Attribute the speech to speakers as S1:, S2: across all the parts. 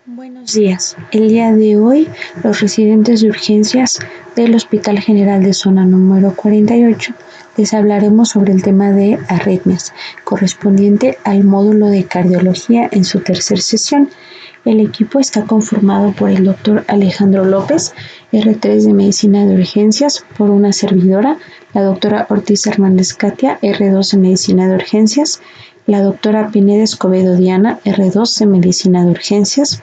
S1: Buenos días. El día de hoy, los residentes de urgencias del Hospital General de Zona número 48 les hablaremos sobre el tema de arritmias, correspondiente al módulo de cardiología en su tercera sesión. El equipo está conformado por el doctor Alejandro López, R3 de Medicina de Urgencias, por una servidora, la doctora Ortiz Hernández Katia, R2 de Medicina de Urgencias, la doctora Pineda Escobedo Diana, R2 de Medicina de Urgencias,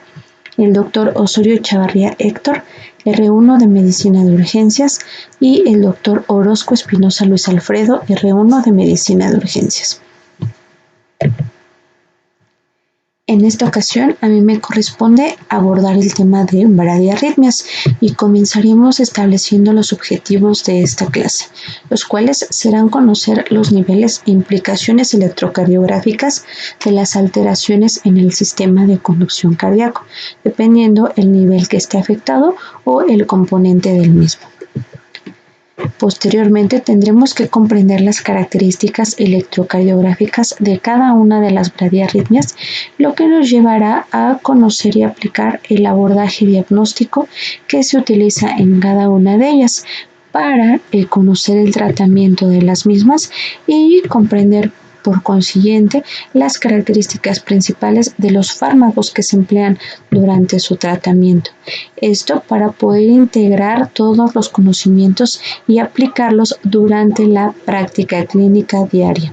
S1: el doctor Osorio Chavarría Héctor, R1 de Medicina de Urgencias, y el doctor Orozco Espinosa Luis Alfredo, R1 de Medicina de Urgencias. En esta ocasión a mí me corresponde abordar el tema de bradiarritmias y comenzaremos estableciendo los objetivos de esta clase, los cuales serán conocer los niveles e implicaciones electrocardiográficas de las alteraciones en el sistema de conducción cardíaco, dependiendo el nivel que esté afectado o el componente del mismo. Posteriormente tendremos que comprender las características electrocardiográficas de cada una de las bradiarritmias, lo que nos llevará a conocer y aplicar el abordaje diagnóstico que se utiliza en cada una de ellas para conocer el tratamiento de las mismas y comprender por consiguiente las características principales de los fármacos que se emplean durante su tratamiento. Esto para poder integrar todos los conocimientos y aplicarlos durante la práctica clínica diaria.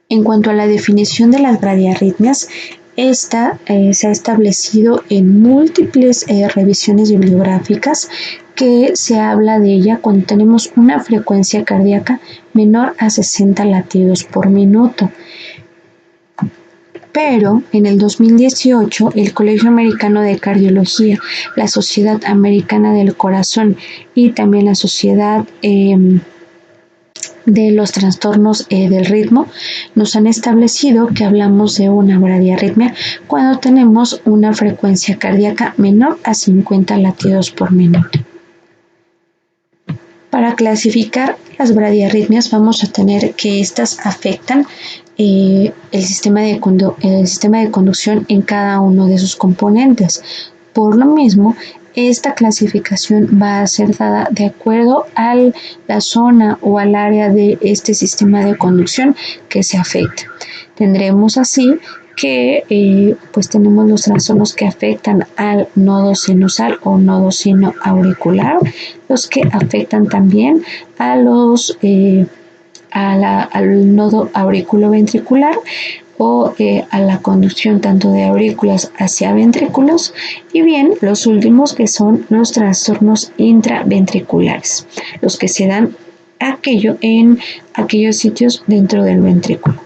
S1: En cuanto a la definición de las bradiarritmias, esta se ha establecido en múltiples revisiones bibliográficas que se habla de ella cuando tenemos una frecuencia cardíaca menor a 60 latidos por minuto. Pero en el 2018, el Colegio Americano de Cardiología, la Sociedad Americana del Corazón y también la Sociedad de los Trastornos del Ritmo nos han establecido que hablamos de una bradiarritmia cuando tenemos una frecuencia cardíaca menor a 50 latidos por minuto. Para clasificar las bradiarritmias vamos a tener que estas afectan el sistema de conducción en cada uno de sus componentes. Por lo mismo, esta clasificación va a ser dada de acuerdo a la zona o al área de este sistema de conducción que se afecta. Tendremos así que tenemos los trastornos que afectan al nodo sinusal o nodo sinoauricular, los que afectan también a al nodo auriculoventricular o a la conducción tanto de aurículas hacia ventrículos, y bien los últimos que son los trastornos intraventriculares, los que se dan en aquellos sitios dentro del ventrículo.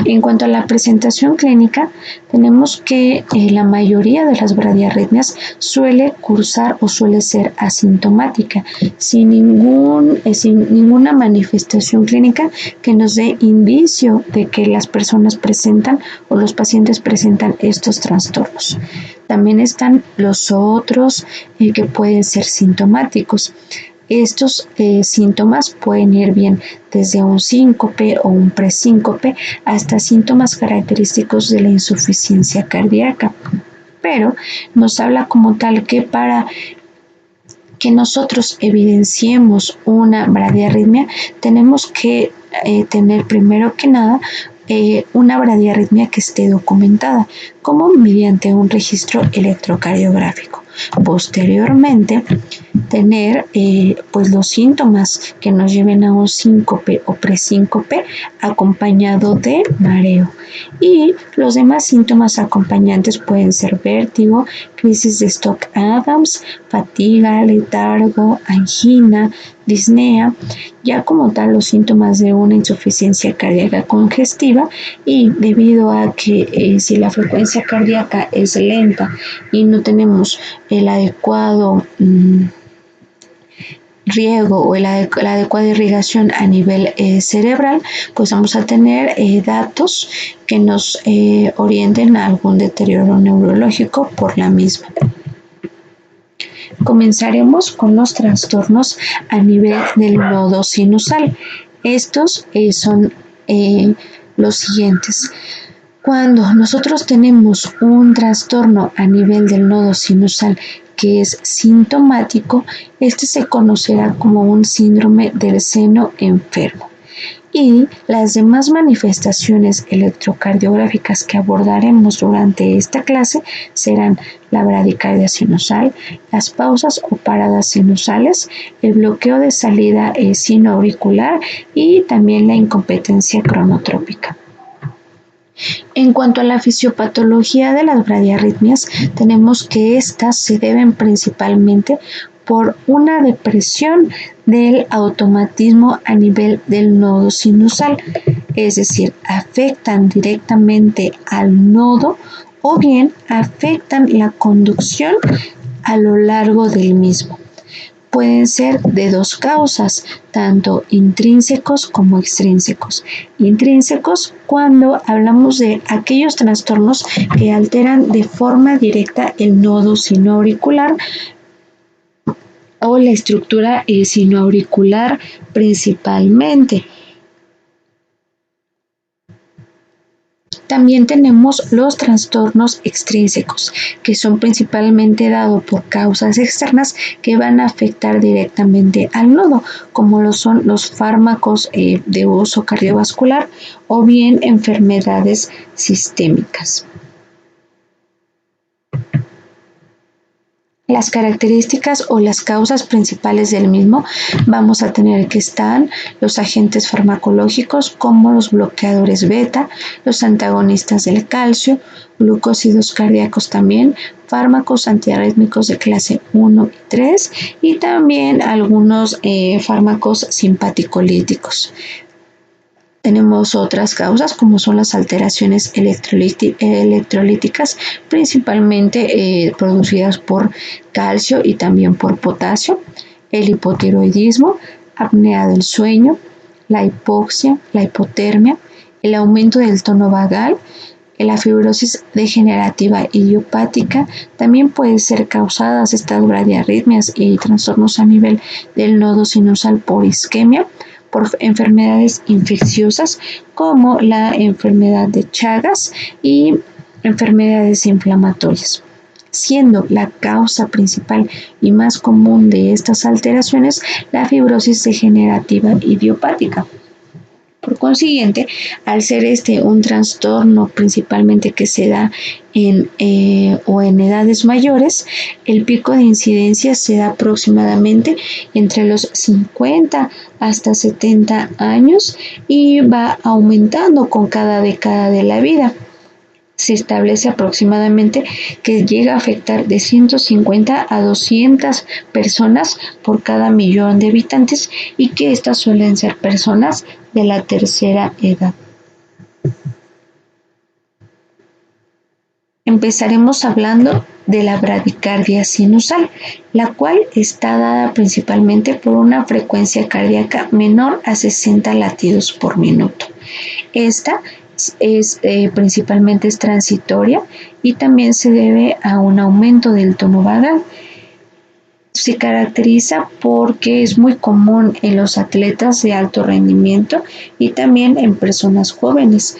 S1: En cuanto a la presentación clínica, tenemos que la mayoría de las bradiarritmias suele cursar o suele ser asintomática, sin ninguna manifestación clínica que nos dé indicio de que las personas presentan o los pacientes presentan estos trastornos. También están los otros que pueden ser sintomáticos. Estos síntomas pueden ir bien desde un síncope o un presíncope hasta síntomas característicos de la insuficiencia cardíaca. Pero nos habla como tal que para que nosotros evidenciemos una bradiarritmia tenemos que tener primero que nada una bradiarritmia que esté documentada, como mediante un registro electrocardiográfico. Posteriormente, tener los síntomas que nos lleven a un síncope o presíncope acompañado de mareo. Y los demás síntomas acompañantes pueden ser vértigo, crisis de Stokes-Adams, fatiga, letargo, angina, disnea, ya como tal los síntomas de una insuficiencia cardíaca congestiva, y debido a que si la frecuencia cardíaca es lenta y no tenemos el adecuado riego o la adecuada irrigación a nivel cerebral, pues vamos a tener datos que nos orienten a algún deterioro neurológico por la misma. Comenzaremos con los trastornos a nivel del nodo sinusal. Estos son los siguientes. Cuando nosotros tenemos un trastorno a nivel del nodo sinusal que es sintomático, este se conocerá como un síndrome del seno enfermo. Y las demás manifestaciones electrocardiográficas que abordaremos durante esta clase serán la bradicardia sinusal, las pausas o paradas sinusales, el bloqueo de salida sinoauricular y también la incompetencia cronotrópica. En cuanto a la fisiopatología de las bradiarritmias, tenemos que estas se deben principalmente por una depresión del automatismo a nivel del nodo sinusal, es decir, afectan directamente al nodo o bien afectan la conducción a lo largo del mismo. Pueden ser de dos causas, tanto intrínsecos como extrínsecos. Intrínsecos cuando hablamos de aquellos trastornos que alteran de forma directa el nodo sinoauricular o la estructura sinoauricular principalmente. También tenemos los trastornos extrínsecos, que son principalmente dados por causas externas que van a afectar directamente al nodo, como lo son los fármacos de uso cardiovascular o bien enfermedades sistémicas. Las características o las causas principales del mismo vamos a tener que están los agentes farmacológicos como los bloqueadores beta, los antagonistas del calcio, glucósidos cardíacos también, fármacos antiarrítmicos de clase 1 y 3 y también algunos fármacos simpaticolíticos. Tenemos otras causas como son las alteraciones electrolíticas, principalmente producidas por calcio y también por potasio, el hipotiroidismo, apnea del sueño, la hipoxia, la hipotermia, el aumento del tono vagal, la fibrosis degenerativa idiopática. También pueden ser causadas estas bradiarritmias y trastornos a nivel del nodo sinusal por isquemia, por enfermedades infecciosas como la enfermedad de Chagas y enfermedades inflamatorias, siendo la causa principal y más común de estas alteraciones la fibrosis degenerativa idiopática. Por consiguiente, al ser un trastorno principalmente que se da en edades mayores, el pico de incidencia se da aproximadamente entre los 50 hasta 70 años y va aumentando con cada década de la vida. Se establece aproximadamente que llega a afectar de 150 a 200 personas por cada millón de habitantes y que estas suelen ser personas de la tercera edad. Empezaremos hablando de la bradicardia sinusal, la cual está dada principalmente por una frecuencia cardíaca menor a 60 latidos por minuto. Esta principalmente es transitoria y también se debe a un aumento del tono vagal. Se caracteriza porque es muy común en los atletas de alto rendimiento y también en personas jóvenes.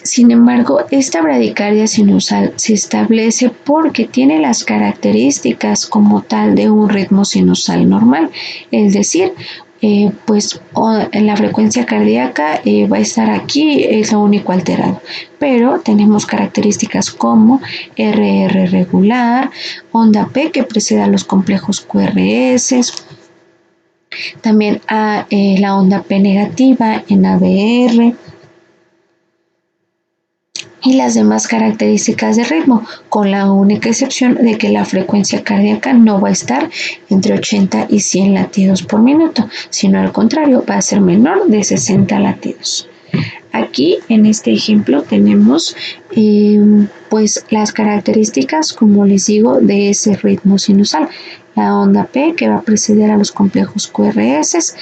S1: Sin embargo, esta bradicardia sinusal se establece porque tiene las características como tal de un ritmo sinusal normal, es decir, la frecuencia cardíaca va a estar aquí, es lo único alterado, pero tenemos características como RR regular, onda P que precede a los complejos QRS, también la onda P negativa en ABR, y las demás características de ritmo, con la única excepción de que la frecuencia cardíaca no va a estar entre 80 y 100 latidos por minuto, sino al contrario, va a ser menor de 60 latidos. Aquí en este ejemplo tenemos las características, como les digo, de ese ritmo sinusal. La onda P que va a preceder a los complejos QRS,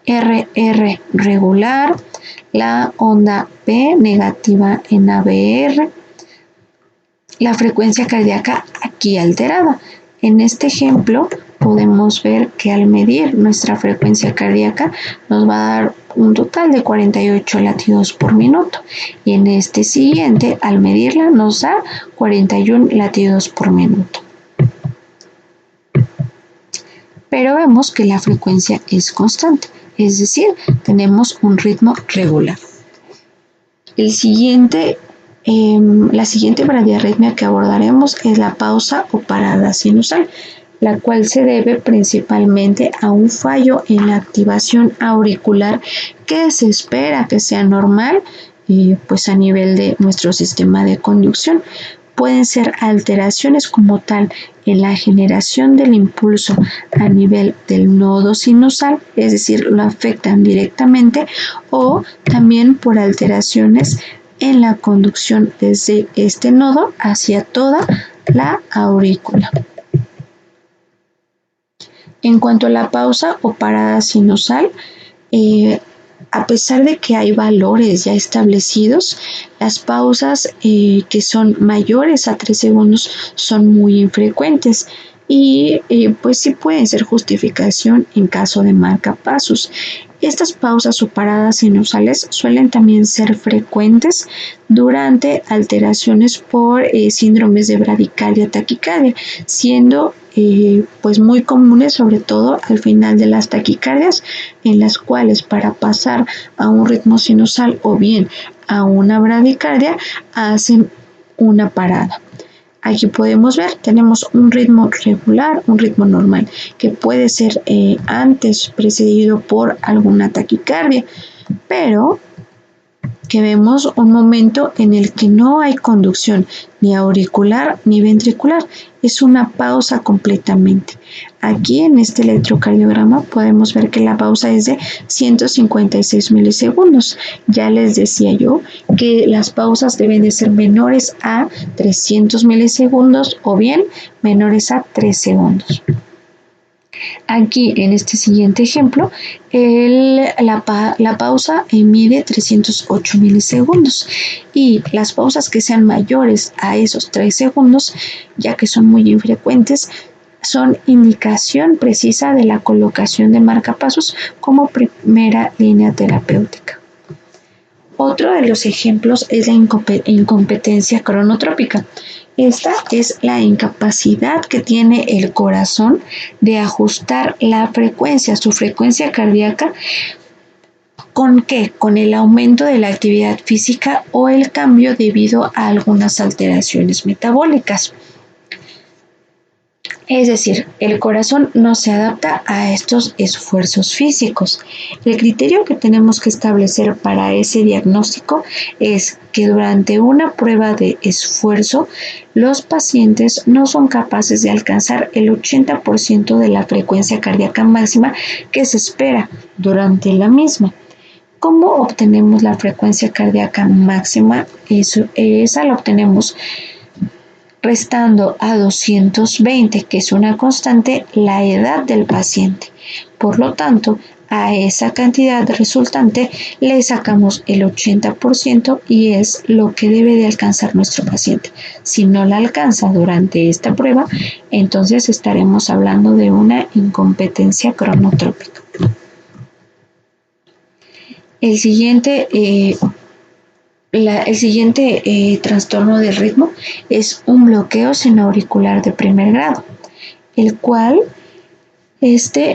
S1: RR regular, la onda P negativa en ABR, la frecuencia cardíaca aquí alterada. En este ejemplo podemos ver que al medir nuestra frecuencia cardíaca nos va a dar un total de 48 latidos por minuto, y en este siguiente, al medirla, nos da 41 latidos por minuto. Pero vemos que la frecuencia es constante, es decir, tenemos un ritmo regular. La siguiente bradiarritmia que abordaremos es la pausa o parada sinusal, la cual se debe principalmente a un fallo en la activación auricular que se espera que sea normal pues a nivel de nuestro sistema de conducción. Pueden ser alteraciones como tal en la generación del impulso a nivel del nodo sinusal, es decir, lo afectan directamente, o también por alteraciones en la conducción desde este nodo hacia toda la aurícula. En cuanto a la pausa o parada sinusal, a pesar de que hay valores ya establecidos, las pausas que son mayores a 3 segundos son muy infrecuentes y pues sí pueden ser justificación en caso de marcapasos. Estas pausas o paradas sinusales suelen también ser frecuentes durante alteraciones por síndromes de bradicardia taquicardia, siendo pues muy comunes, sobre todo al final de las taquicardias, en las cuales para pasar a un ritmo sinusal o bien a una bradicardia hacen una parada. Aquí podemos ver, tenemos un ritmo regular, un ritmo normal, que puede ser antes precedido por alguna taquicardia, pero que vemos un momento en el que no hay conducción ni auricular ni ventricular, es una pausa completamente. Aquí en este electrocardiograma podemos ver que la pausa es de 156 milisegundos. Ya les decía yo que las pausas deben de ser menores a 300 milisegundos o bien menores a 3 segundos. Aquí en este siguiente ejemplo, la pausa mide 308 milisegundos y las pausas que sean mayores a esos 3 segundos, ya que son muy infrecuentes, son indicación precisa de la colocación de marcapasos como primera línea terapéutica. Otro de los ejemplos es la incompetencia cronotrópica. Esta es la incapacidad que tiene el corazón de ajustar la frecuencia, su frecuencia cardíaca. ¿Con qué? Con el aumento de la actividad física o el cambio debido a algunas alteraciones metabólicas. Es decir, el corazón no se adapta a estos esfuerzos físicos. El criterio que tenemos que establecer para ese diagnóstico es que durante una prueba de esfuerzo, los pacientes no son capaces de alcanzar el 80% de la frecuencia cardíaca máxima que se espera durante la misma. ¿Cómo obtenemos la frecuencia cardíaca máxima? Esa la obtenemos restando a 220, que es una constante, la edad del paciente. Por lo tanto, a esa cantidad resultante le sacamos el 80% y es lo que debe de alcanzar nuestro paciente. Si no la alcanza durante esta prueba, entonces estaremos hablando de una incompetencia cronotrópica. El siguiente trastorno del ritmo es un bloqueo sinoauricular de primer grado, el cual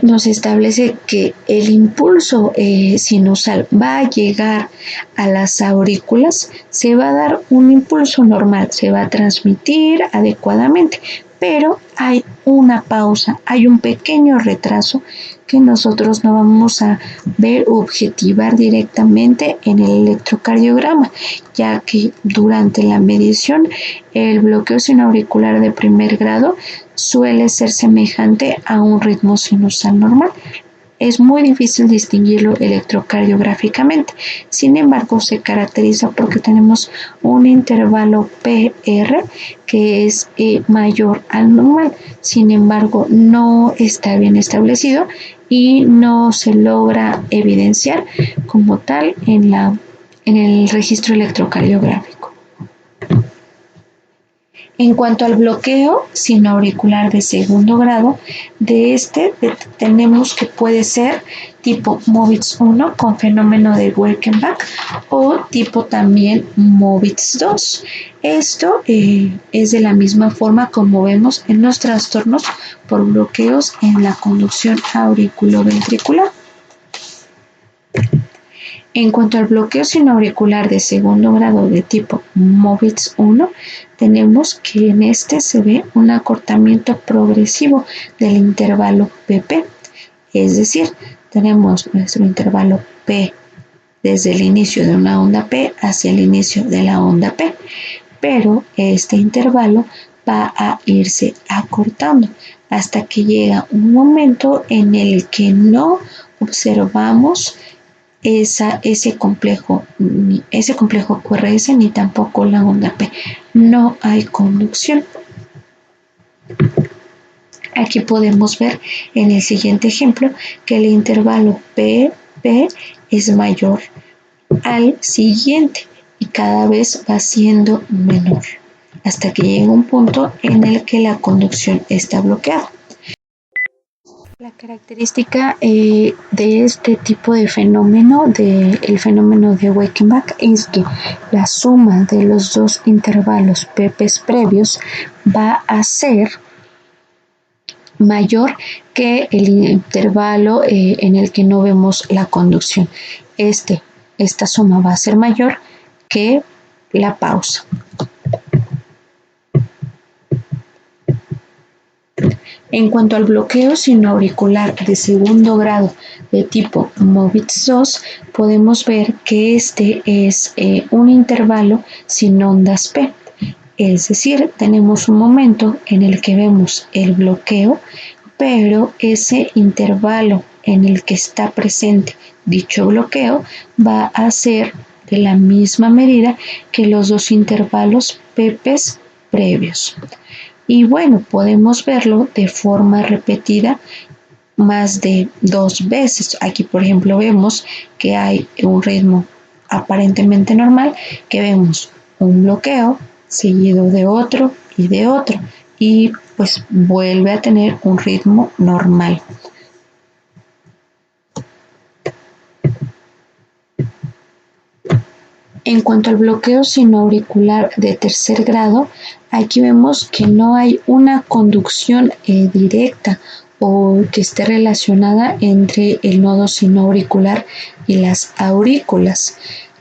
S1: nos establece que el impulso sinusal va a llegar a las aurículas, se va a dar un impulso normal, se va a transmitir adecuadamente, pero hay una pausa, hay un pequeño retraso que nosotros no vamos a ver o objetivar directamente en el electrocardiograma, ya que durante la medición el bloqueo sinoauricular de primer grado suele ser semejante a un ritmo sinusal normal. Es muy difícil distinguirlo electrocardiográficamente. Sin embargo, se caracteriza porque tenemos un intervalo PR que es mayor al normal. Sin embargo, no está bien establecido y no se logra evidenciar como tal en el registro electrocardiográfico. En cuanto al bloqueo sin auricular de segundo grado, tenemos que puede ser tipo MOVITS 1 con fenómeno de Welkenbach o tipo también MOVITS 2. Esto es de la misma forma como vemos en los trastornos por bloqueos en la conducción auriculoventricular. En cuanto al bloqueo sinoauricular de segundo grado de tipo MOVITS 1, tenemos que en este se ve un acortamiento progresivo del intervalo PP, es decir, tenemos nuestro intervalo P desde el inicio de una onda P hacia el inicio de la onda P, pero este intervalo va a irse acortando hasta que llega un momento en el que no observamos ese complejo QRS ni tampoco la onda P. No hay conducción. Aquí podemos ver en el siguiente ejemplo que el intervalo PP es mayor al siguiente y cada vez va siendo menor hasta que llega un punto en el que la conducción está bloqueada. La característica de este tipo de fenómeno, el fenómeno de Welkenbach, es que la suma de los dos intervalos PP previos va a ser mayor que el intervalo en el que no vemos la conducción. Esta suma va a ser mayor que la pausa. En cuanto al bloqueo sinoauricular de segundo grado de tipo MOVITS 2, podemos ver que este es un intervalo sin ondas P. Es decir, tenemos un momento en el que vemos el bloqueo, pero ese intervalo en el que está presente dicho bloqueo va a ser de la misma medida que los dos intervalos PP previos. Y bueno, podemos verlo de forma repetida más de 2 veces. Aquí, por ejemplo, vemos que hay un ritmo aparentemente normal, que vemos un bloqueo seguido de otro y de otro, y pues vuelve a tener un ritmo normal. En cuanto al bloqueo sinoauricular de tercer grado, aquí vemos que no hay una conducción directa o que esté relacionada entre el nodo sinoauricular y las aurículas.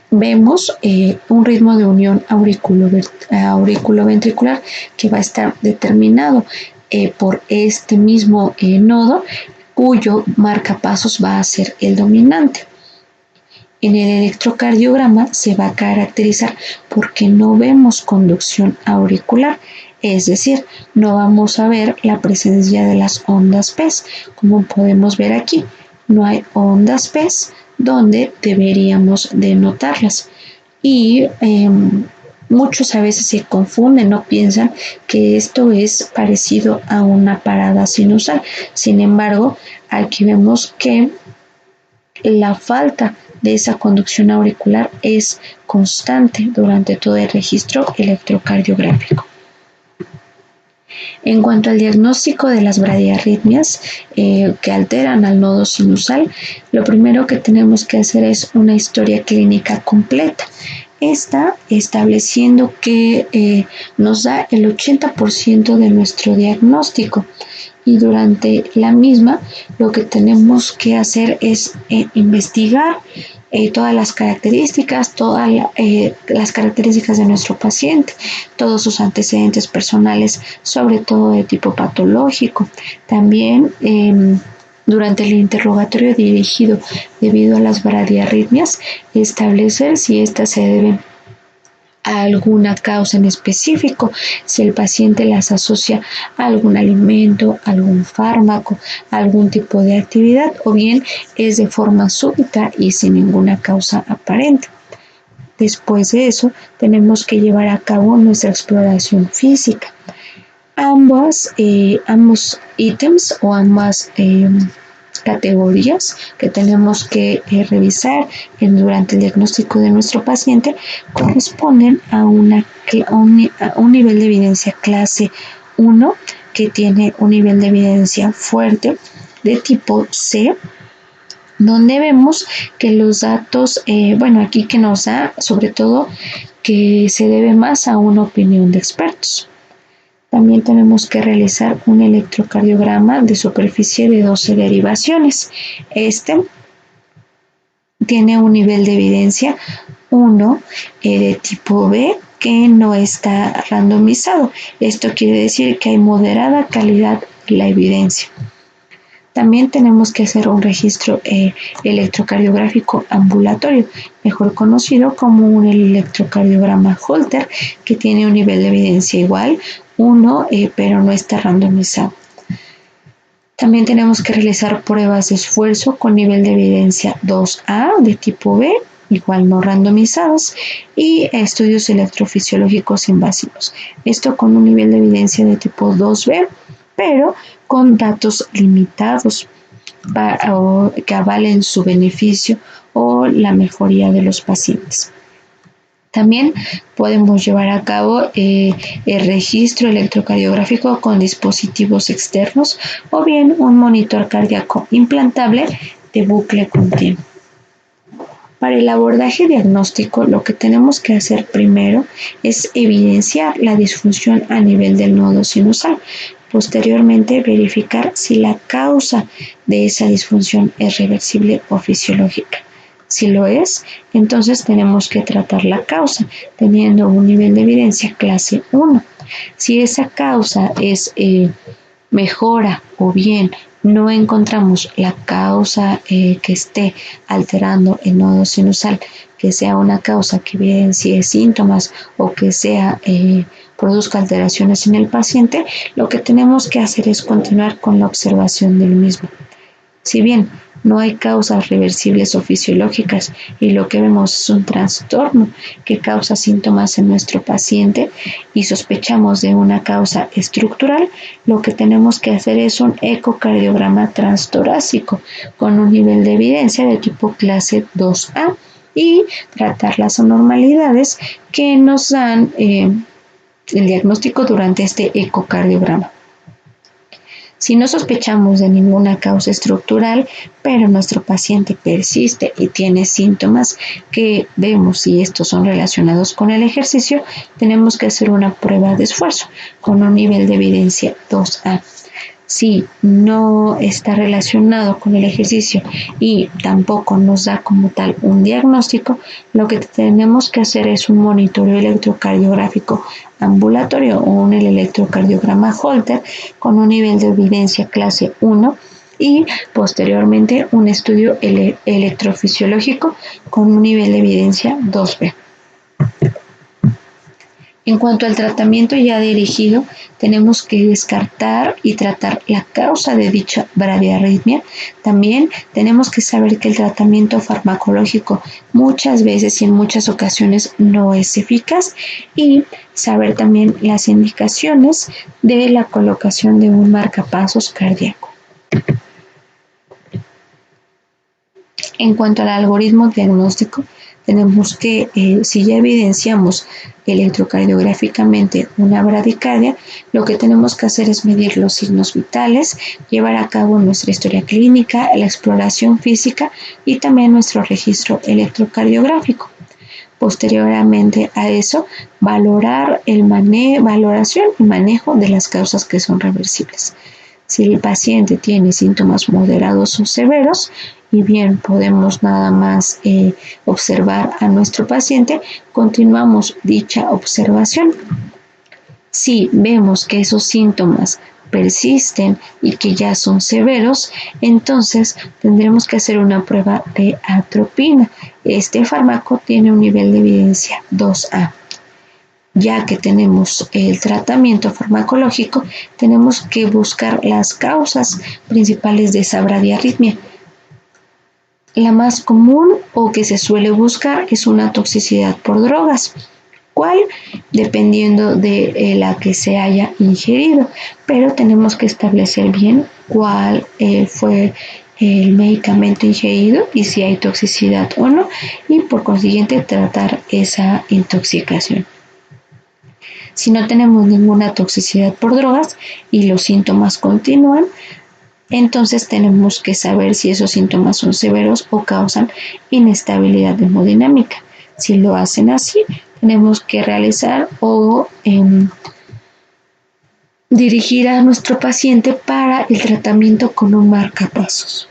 S1: Vemos un ritmo de unión auriculoventricular que va a estar determinado por este mismo nodo, cuyo marcapasos va a ser el dominante. En el electrocardiograma se va a caracterizar porque no vemos conducción auricular, es decir, no vamos a ver la presencia de las ondas P, como podemos ver aquí. No hay ondas P donde deberíamos de notarlas. Y muchos a veces se confunden o piensan que esto es parecido a una parada sinusal. Sin embargo, aquí vemos que la falta de esa conducción auricular es constante durante todo el registro electrocardiográfico. En cuanto al diagnóstico de las bradiarritmias que alteran al nodo sinusal, lo primero que tenemos que hacer es una historia clínica completa. Esta estableciendo que nos da el 80% de nuestro diagnóstico. Y durante la misma lo que tenemos que hacer es investigar todas las características, las características de nuestro paciente, todos sus antecedentes personales, sobre todo de tipo patológico. También durante el interrogatorio dirigido debido a las bradiarritmias, establecer si éstas se deben a alguna causa en específico, si el paciente las asocia a algún alimento, algún fármaco, algún tipo de actividad, o bien es de forma súbita y sin ninguna causa aparente. Después de eso, tenemos que llevar a cabo nuestra exploración física. Ambos ítems o ambas categorías que tenemos que revisar durante el diagnóstico de nuestro paciente corresponden a un nivel de evidencia clase 1, que tiene un nivel de evidencia fuerte de tipo C, donde vemos que los datos, aquí que nos da, sobre todo, que se debe más a una opinión de expertos. También tenemos que realizar un electrocardiograma de superficie de 12 derivaciones. Este tiene un nivel de evidencia 1 de tipo B, que no está randomizado. Esto quiere decir que hay moderada calidad de la evidencia. También tenemos que hacer un registro electrocardiográfico ambulatorio, mejor conocido como un electrocardiograma Holter, que tiene un nivel de evidencia igual, 1, pero no está randomizado. También tenemos que realizar pruebas de esfuerzo con nivel de evidencia 2A de tipo B, igual no randomizados, y estudios electrofisiológicos invasivos. Esto con un nivel de evidencia de tipo 2B, pero con datos limitados que avalen su beneficio o la mejoría de los pacientes. También podemos llevar a cabo el registro electrocardiográfico con dispositivos externos o bien un monitor cardíaco implantable de bucle continuo. Para el abordaje diagnóstico, lo que tenemos que hacer primero es evidenciar la disfunción a nivel del nodo sinusal. Posteriormente, verificar si la causa de esa disfunción es reversible o fisiológica. Si lo es, entonces tenemos que tratar la causa, teniendo un nivel de evidencia clase 1. Si esa causa es mejora o bien no encontramos la causa que esté alterando el nodo sinusal, que sea una causa que evidencie síntomas o que sea produzca alteraciones en el paciente, lo que tenemos que hacer es continuar con la observación del mismo. Si bien no hay causas reversibles o fisiológicas y lo que vemos es un trastorno que causa síntomas en nuestro paciente y sospechamos de una causa estructural, lo que tenemos que hacer es un ecocardiograma transtorácico con un nivel de evidencia de tipo clase 2A y tratar las anormalidades que nos dan el diagnóstico durante este ecocardiograma. Si no sospechamos de ninguna causa estructural, pero nuestro paciente persiste y tiene síntomas que vemos si estos son relacionados con el ejercicio, tenemos que hacer una prueba de esfuerzo con un nivel de evidencia 2A. Si no está relacionado con el ejercicio y tampoco nos da como tal un diagnóstico, lo que tenemos que hacer es un monitoreo electrocardiográfico ambulatorio o un electrocardiograma Holter con un nivel de evidencia clase 1 y posteriormente un estudio electrofisiológico con un nivel de evidencia 2B. En cuanto al tratamiento ya dirigido, tenemos que descartar y tratar la causa de dicha bradiarritmia. También tenemos que saber que el tratamiento farmacológico muchas veces y en muchas ocasiones no es eficaz y saber también las indicaciones de la colocación de un marcapasos cardíaco. En cuanto al algoritmo diagnóstico, tenemos que, si ya evidenciamos electrocardiográficamente una bradicardia, lo que tenemos que hacer es medir los signos vitales, llevar a cabo nuestra historia clínica, la exploración física y también nuestro registro electrocardiográfico. Posteriormente a eso, valoración y manejo de las causas que son reversibles. Si el paciente tiene síntomas moderados o severos, y bien podemos nada más observar a nuestro paciente, continuamos dicha observación. Si vemos que esos síntomas persisten y que ya son severos, entonces tendremos que hacer una prueba de atropina. Este fármaco tiene un nivel de evidencia 2A. Ya que tenemos el tratamiento farmacológico, tenemos que buscar las causas principales de esa bradiarritmia. La más común o que se suele buscar es una toxicidad por drogas. ¿Cuál? Dependiendo de la que se haya ingerido, pero tenemos que establecer bien cuál fue el medicamento ingerido y si hay toxicidad o no, y por consiguiente tratar esa intoxicación. Si no tenemos ninguna toxicidad por drogas y los síntomas continúan, entonces tenemos que saber si esos síntomas son severos o causan inestabilidad hemodinámica. Si lo hacen así, tenemos que realizar o dirigir a nuestro paciente para el tratamiento con un marcapasos.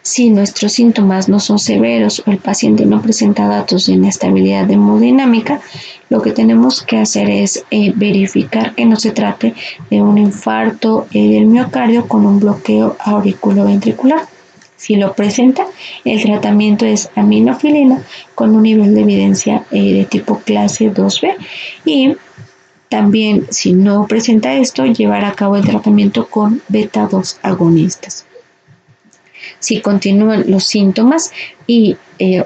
S1: Si nuestros síntomas no son severos o el paciente no presenta datos de inestabilidad hemodinámica, lo que tenemos que hacer es verificar que no se trate de un infarto del miocardio con un bloqueo auriculoventricular. Si lo presenta, el tratamiento es aminofilina con un nivel de evidencia de tipo clase 2B y también, si no presenta esto, llevar a cabo el tratamiento con beta-2 agonistas. Si continúan los síntomas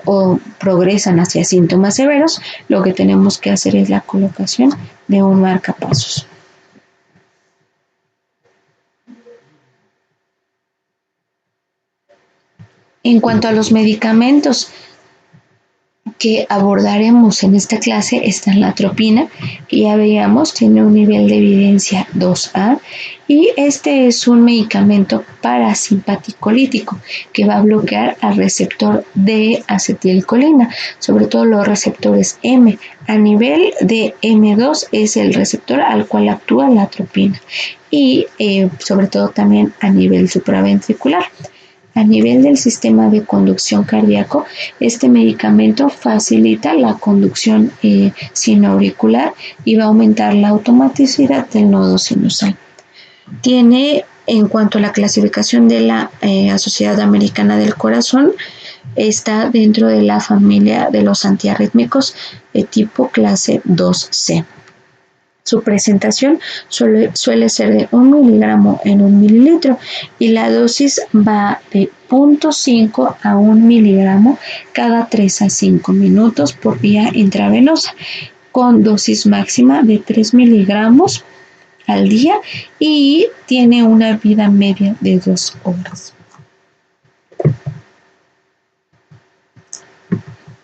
S1: o progresan hacia síntomas severos, lo que tenemos que hacer es la colocación de un marcapasos. En cuanto a los medicamentos que abordaremos en esta clase, está la atropina, que ya veíamos, tiene un nivel de evidencia 2A, y este es un medicamento parasimpaticolítico que va a bloquear al receptor de acetilcolina, sobre todo los receptores M. A nivel de M2 es el receptor al cual actúa la atropina y sobre todo también a nivel supraventricular. A nivel del sistema de conducción cardíaco, este medicamento facilita la conducción sinoauricular y va a aumentar la automaticidad del nodo sinusal. Tiene, en cuanto a la clasificación de la Sociedad Americana del Corazón, está dentro de la familia de los antiarrítmicos de tipo clase 2C. Su presentación suele ser de 1 miligramo en 1 mililitro y la dosis va de 0.5 a 1 miligramo cada 3 a 5 minutos por vía intravenosa, con dosis máxima de 3 miligramos al día y tiene una vida media de 2 horas.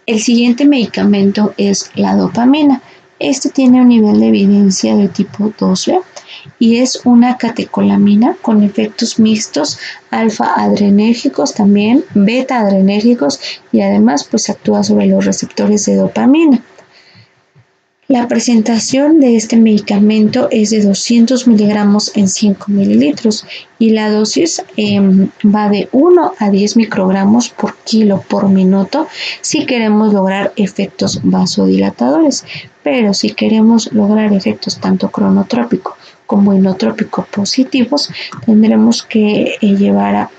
S1: El siguiente medicamento es la dopamina. Este tiene un nivel de evidencia de tipo 2B y es una catecolamina con efectos mixtos alfa-adrenérgicos, también beta-adrenérgicos y además pues actúa sobre los receptores de dopamina. La presentación de este medicamento es de 200 miligramos en 5 mililitros y la dosis va de 1 a 10 microgramos por kilo por minuto si queremos lograr efectos vasodilatadores, pero si queremos lograr efectos tanto cronotrópico como inotrópico positivos, tendremos que llevar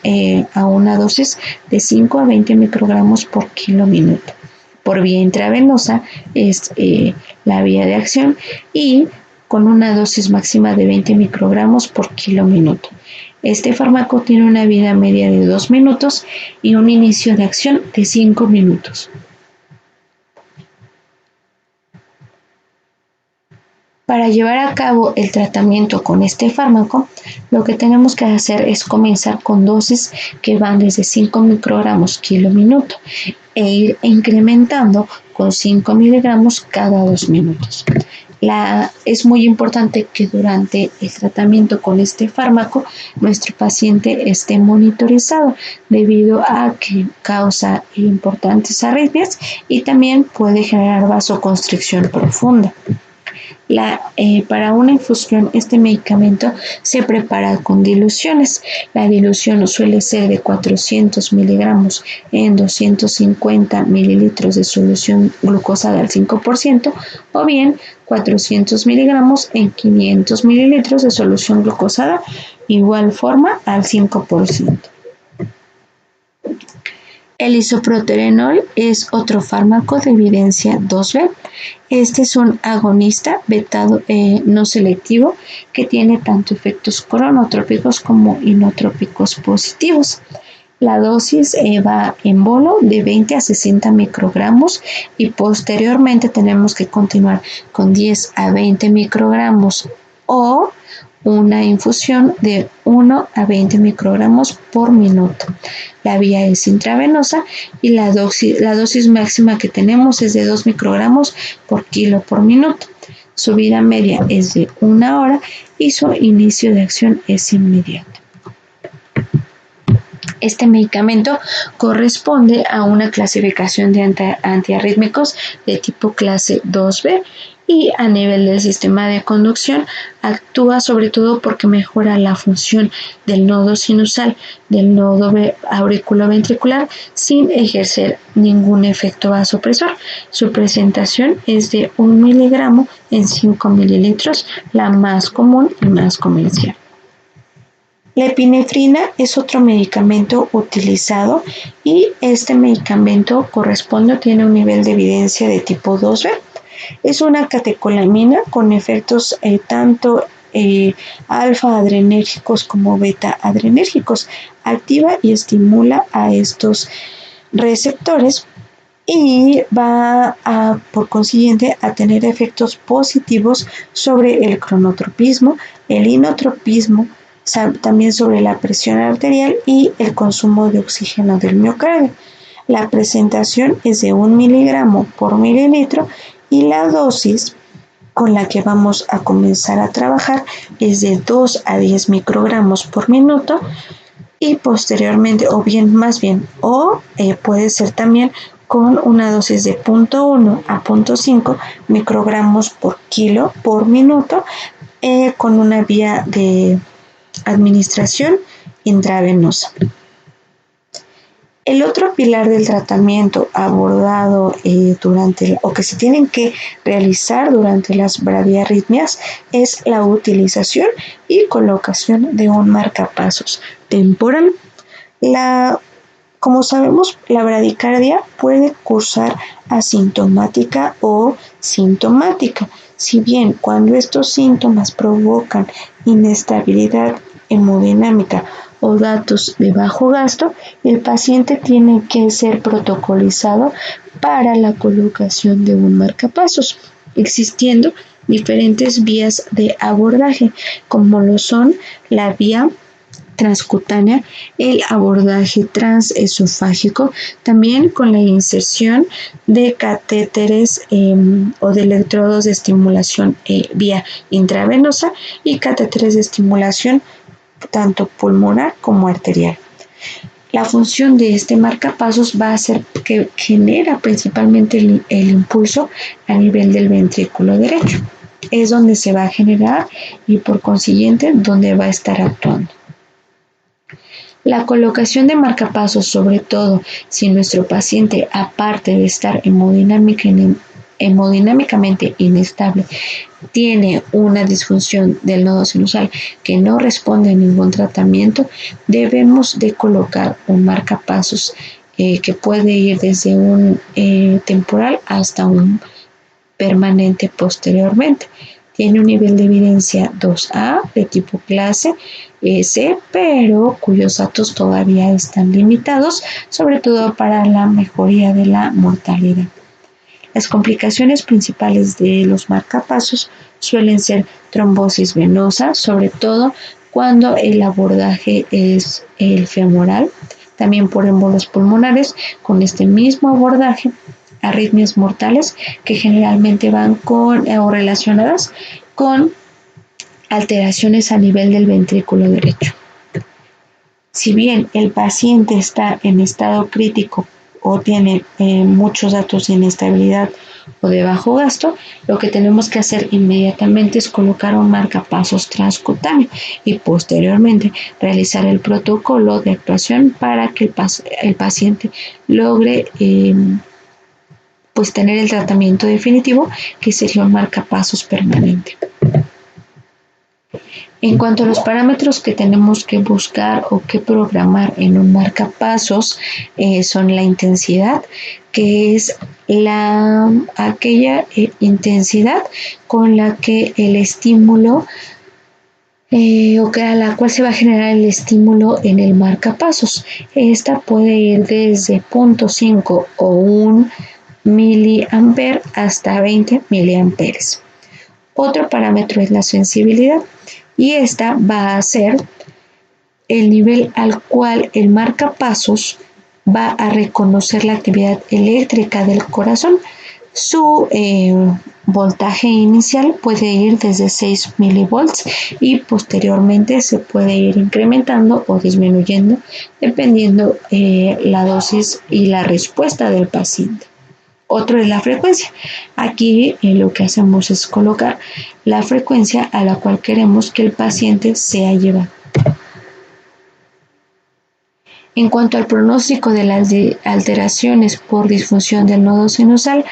S1: a una dosis de 5 a 20 microgramos por kilo minuto. Por vía intravenosa es la vía de acción y con una dosis máxima de 20 microgramos por kilo minuto. Este fármaco tiene una vida media de 2 minutos y un inicio de acción de 5 minutos. Para llevar a cabo el tratamiento con este fármaco, lo que tenemos que hacer es comenzar con dosis que van desde 5 microgramos kilo minuto e ir incrementando con 5 miligramos cada 2 minutos. Es muy importante que durante el tratamiento con este fármaco nuestro paciente esté monitorizado debido a que causa importantes arritmias y también puede generar vasoconstricción profunda. Para una infusión, este medicamento se prepara con diluciones. La dilución suele ser de 400 miligramos en 250 mililitros de solución glucosada al 5% o bien 400 miligramos en 500 mililitros de solución glucosada, igual forma al 5%. El isoproterenol es otro fármaco de evidencia 2B. Este es un agonista beta no selectivo que tiene tanto efectos cronotrópicos como inotrópicos positivos. La dosis va en bolo de 20 a 60 microgramos y posteriormente tenemos que continuar con 10 a 20 microgramos o una infusión de 1 a 20 microgramos por minuto. La vía es intravenosa y la dosis máxima que tenemos es de 2 microgramos por kilo por minuto. Su vida media es de 1 hora y su inicio de acción es inmediato. Este medicamento corresponde a una clasificación de antiarrítmicos de tipo clase 2B y a nivel del sistema de conducción actúa sobre todo porque mejora la función del nodo sinusal del nodo auriculoventricular sin ejercer ningún efecto vasopresor. Su presentación es de 1 miligramo en 5 mililitros, la más común y más comercial. La epinefrina es otro medicamento utilizado y este medicamento corresponde o tiene un nivel de evidencia de tipo 2B. Es una catecolamina con efectos tanto alfa-adrenérgicos como beta-adrenérgicos. Activa y estimula a estos receptores y va por consiguiente a tener efectos positivos sobre el cronotropismo, el inotropismo, también sobre la presión arterial y el consumo de oxígeno del miocardio. La presentación es de 1 miligramo por mililitro y la dosis con la que vamos a comenzar a trabajar es de 2 a 10 microgramos por minuto y posteriormente, puede ser también con una dosis de 0.1 a 0.5 microgramos por kilo por minuto con una vía de administración intravenosa. El otro pilar del tratamiento abordado que se tienen que realizar durante las bradiarritmias es la utilización y colocación de un marcapasos temporal. Como sabemos, la bradicardia puede cursar asintomática o sintomática. Si bien cuando estos síntomas provocan inestabilidad hemodinámica o datos de bajo gasto, el paciente tiene que ser protocolizado para la colocación de un marcapasos, existiendo diferentes vías de abordaje, como lo son la vía transcutánea, el abordaje transesofágico, también con la inserción de catéteres o de electrodos de estimulación vía intravenosa y catéteres de estimulación tanto pulmonar como arterial. La función de este marcapasos va a ser que genera principalmente el impulso a nivel del ventrículo derecho. Es donde se va a generar y por consiguiente donde va a estar actuando. La colocación de marcapasos, sobre todo si nuestro paciente, aparte de estar hemodinámicamente inestable, tiene una disfunción del nodo sinusal que no responde a ningún tratamiento, debemos de colocar un marcapasos que puede ir desde un temporal hasta un permanente posteriormente. Tiene un nivel de evidencia 2A de tipo clase C, pero cuyos datos todavía están limitados, sobre todo para la mejoría de la mortalidad. Las complicaciones principales de los marcapasos suelen ser trombosis venosa, sobre todo cuando el abordaje es el femoral, también por émbolos pulmonares con este mismo abordaje, arritmias mortales que generalmente van relacionadas con alteraciones a nivel del ventrículo derecho. Si bien el paciente está en estado crítico o tiene muchos datos de inestabilidad o de bajo gasto, lo que tenemos que hacer inmediatamente es colocar un marcapasos transcutáneo y posteriormente realizar el protocolo de actuación para que el paciente logre tener el tratamiento definitivo, que sería un marcapasos permanente. En cuanto a los parámetros que tenemos que buscar o que programar en un marcapasos, son la intensidad, que es aquella intensidad con la que el estímulo o que a la cual se va a generar el estímulo en el marcapasos. Esta puede ir desde 0.5 o 1 miliamper hasta 20 miliamperes. Otro parámetro es la sensibilidad, y esta va a ser el nivel al cual el marcapasos va a reconocer la actividad eléctrica del corazón. Su voltaje inicial puede ir desde 6 milivolts y posteriormente se puede ir incrementando o disminuyendo dependiendo la dosis y la respuesta del paciente. Otro es la frecuencia. Aquí lo que hacemos es colocar la frecuencia a la cual queremos que el paciente sea llevado. En cuanto al pronóstico de las alteraciones por disfunción del nodo sinusal,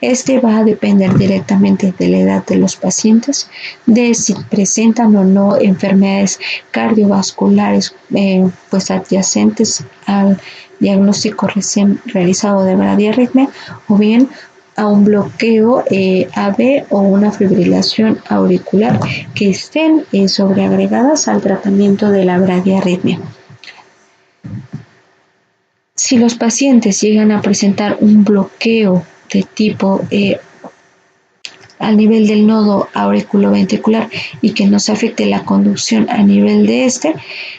S1: este va a depender directamente de la edad de los pacientes, de si presentan o no enfermedades cardiovasculares pues adyacentes al diagnóstico recién realizado de bradiarritmia, o bien a un bloqueo AV o una fibrilación auricular que estén sobreagregadas al tratamiento de la bradiarritmia. Si los pacientes llegan a presentar un bloqueo de tipo al nivel del nodo auriculoventricular y que nos afecte la conducción a nivel de este,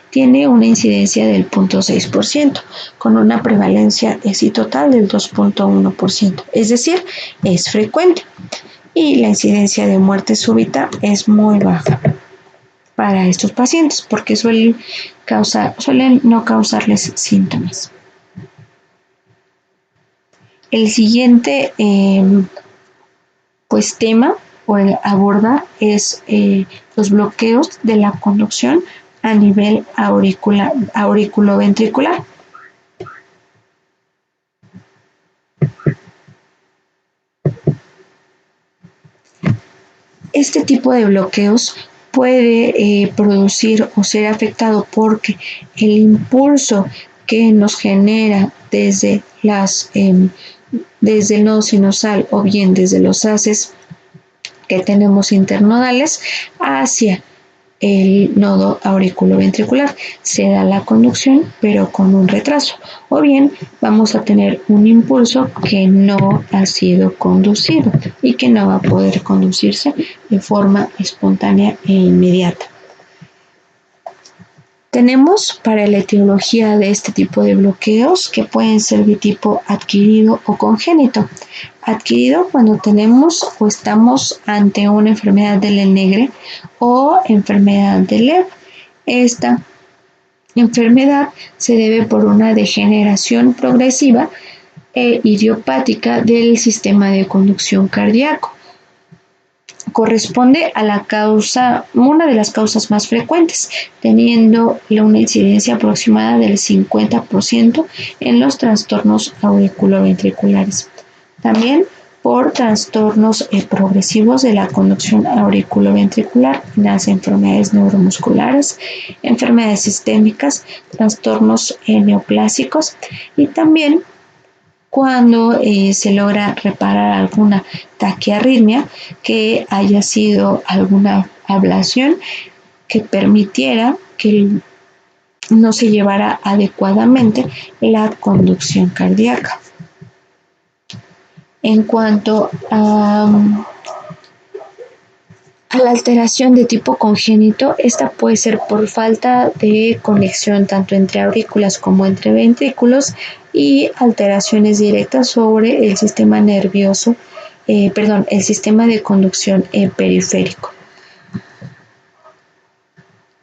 S1: tiene una incidencia del 0.6%, con una prevalencia ESI total del 2.1%, es decir, es frecuente. Y la incidencia de muerte súbita es muy baja para estos pacientes porque suelen no causarles síntomas. El siguiente tema por abordar es los bloqueos de la conducción a nivel auriculoventricular. Este tipo de bloqueos puede producir o ser afectado porque el impulso que nos genera desde el nodo sinusal o bien desde los haces que tenemos internodales hacia el nodo auriculoventricular. Se da la conducción pero con un retraso, o bien vamos a tener un impulso que no ha sido conducido y que no va a poder conducirse de forma espontánea e inmediata. Tenemos para la etiología de este tipo de bloqueos que pueden ser de tipo adquirido o congénito. Adquirido cuando tenemos o estamos ante una enfermedad de Lenegre o enfermedad de Leber. Esta enfermedad se debe por una degeneración progresiva e idiopática del sistema de conducción cardíaco. Corresponde a una de las causas más frecuentes, teniendo una incidencia aproximada del 50% en los trastornos auriculoventriculares. También por trastornos progresivos de la conducción auriculoventricular, las enfermedades neuromusculares, enfermedades sistémicas, trastornos neoplásicos y también cuando se logra reparar alguna taquiarritmia que haya sido alguna ablación que permitiera que no se llevara adecuadamente la conducción cardíaca. En cuanto a la alteración de tipo congénito, esta puede ser por falta de conexión tanto entre aurículas como entre ventrículos y alteraciones directas sobre el sistema nervioso, el sistema de conducción periférico.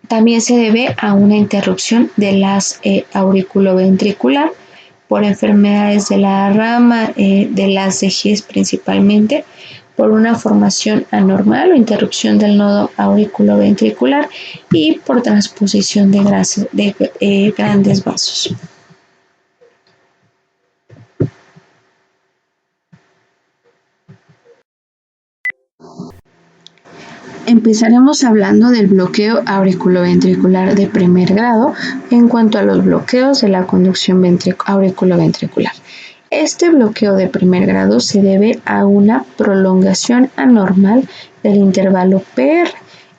S1: También se debe a una interrupción de las auriculoventricular por enfermedades de la rama de las de His principalmente, por una formación anormal o interrupción del nodo auriculoventricular y por transposición de grandes vasos. Empezaremos hablando del bloqueo auriculoventricular de primer grado en cuanto a los bloqueos de la conducción auriculoventricular. Este bloqueo de primer grado se debe a una prolongación anormal del intervalo PR,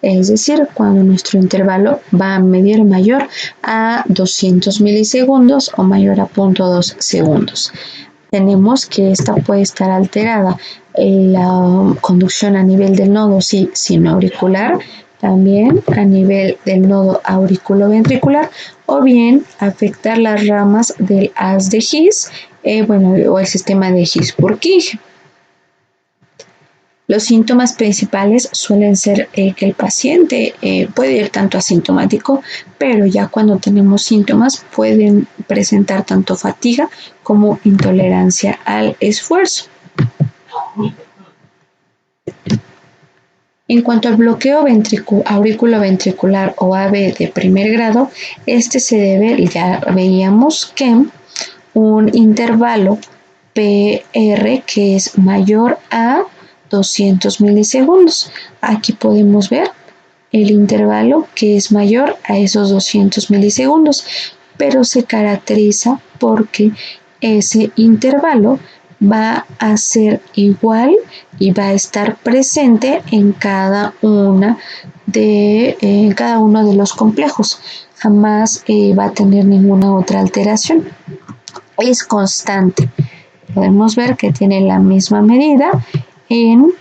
S1: es decir, cuando nuestro intervalo va a medir mayor a 200 milisegundos o mayor a 0.2 segundos. Tenemos que esta puede estar alterada la conducción a nivel del nodo sinoauricular, también a nivel del nodo auriculoventricular o bien afectar las ramas del haz de His, o el sistema de His-Purkinje. Los síntomas principales suelen ser que el paciente puede ir tanto asintomático, pero ya cuando tenemos síntomas pueden presentar tanto fatiga como intolerancia al esfuerzo. En cuanto al bloqueo auriculoventricular o AB de primer grado, este se debe, ya veíamos que un intervalo PR que es mayor a 200 milisegundos. Aquí podemos ver el intervalo que es mayor a esos 200 milisegundos, pero se caracteriza porque ese intervalo va a ser igual y va a estar presente en cada uno de los complejos. Jamás va a tener ninguna otra alteración. Es constante. Podemos ver que tiene la misma medida en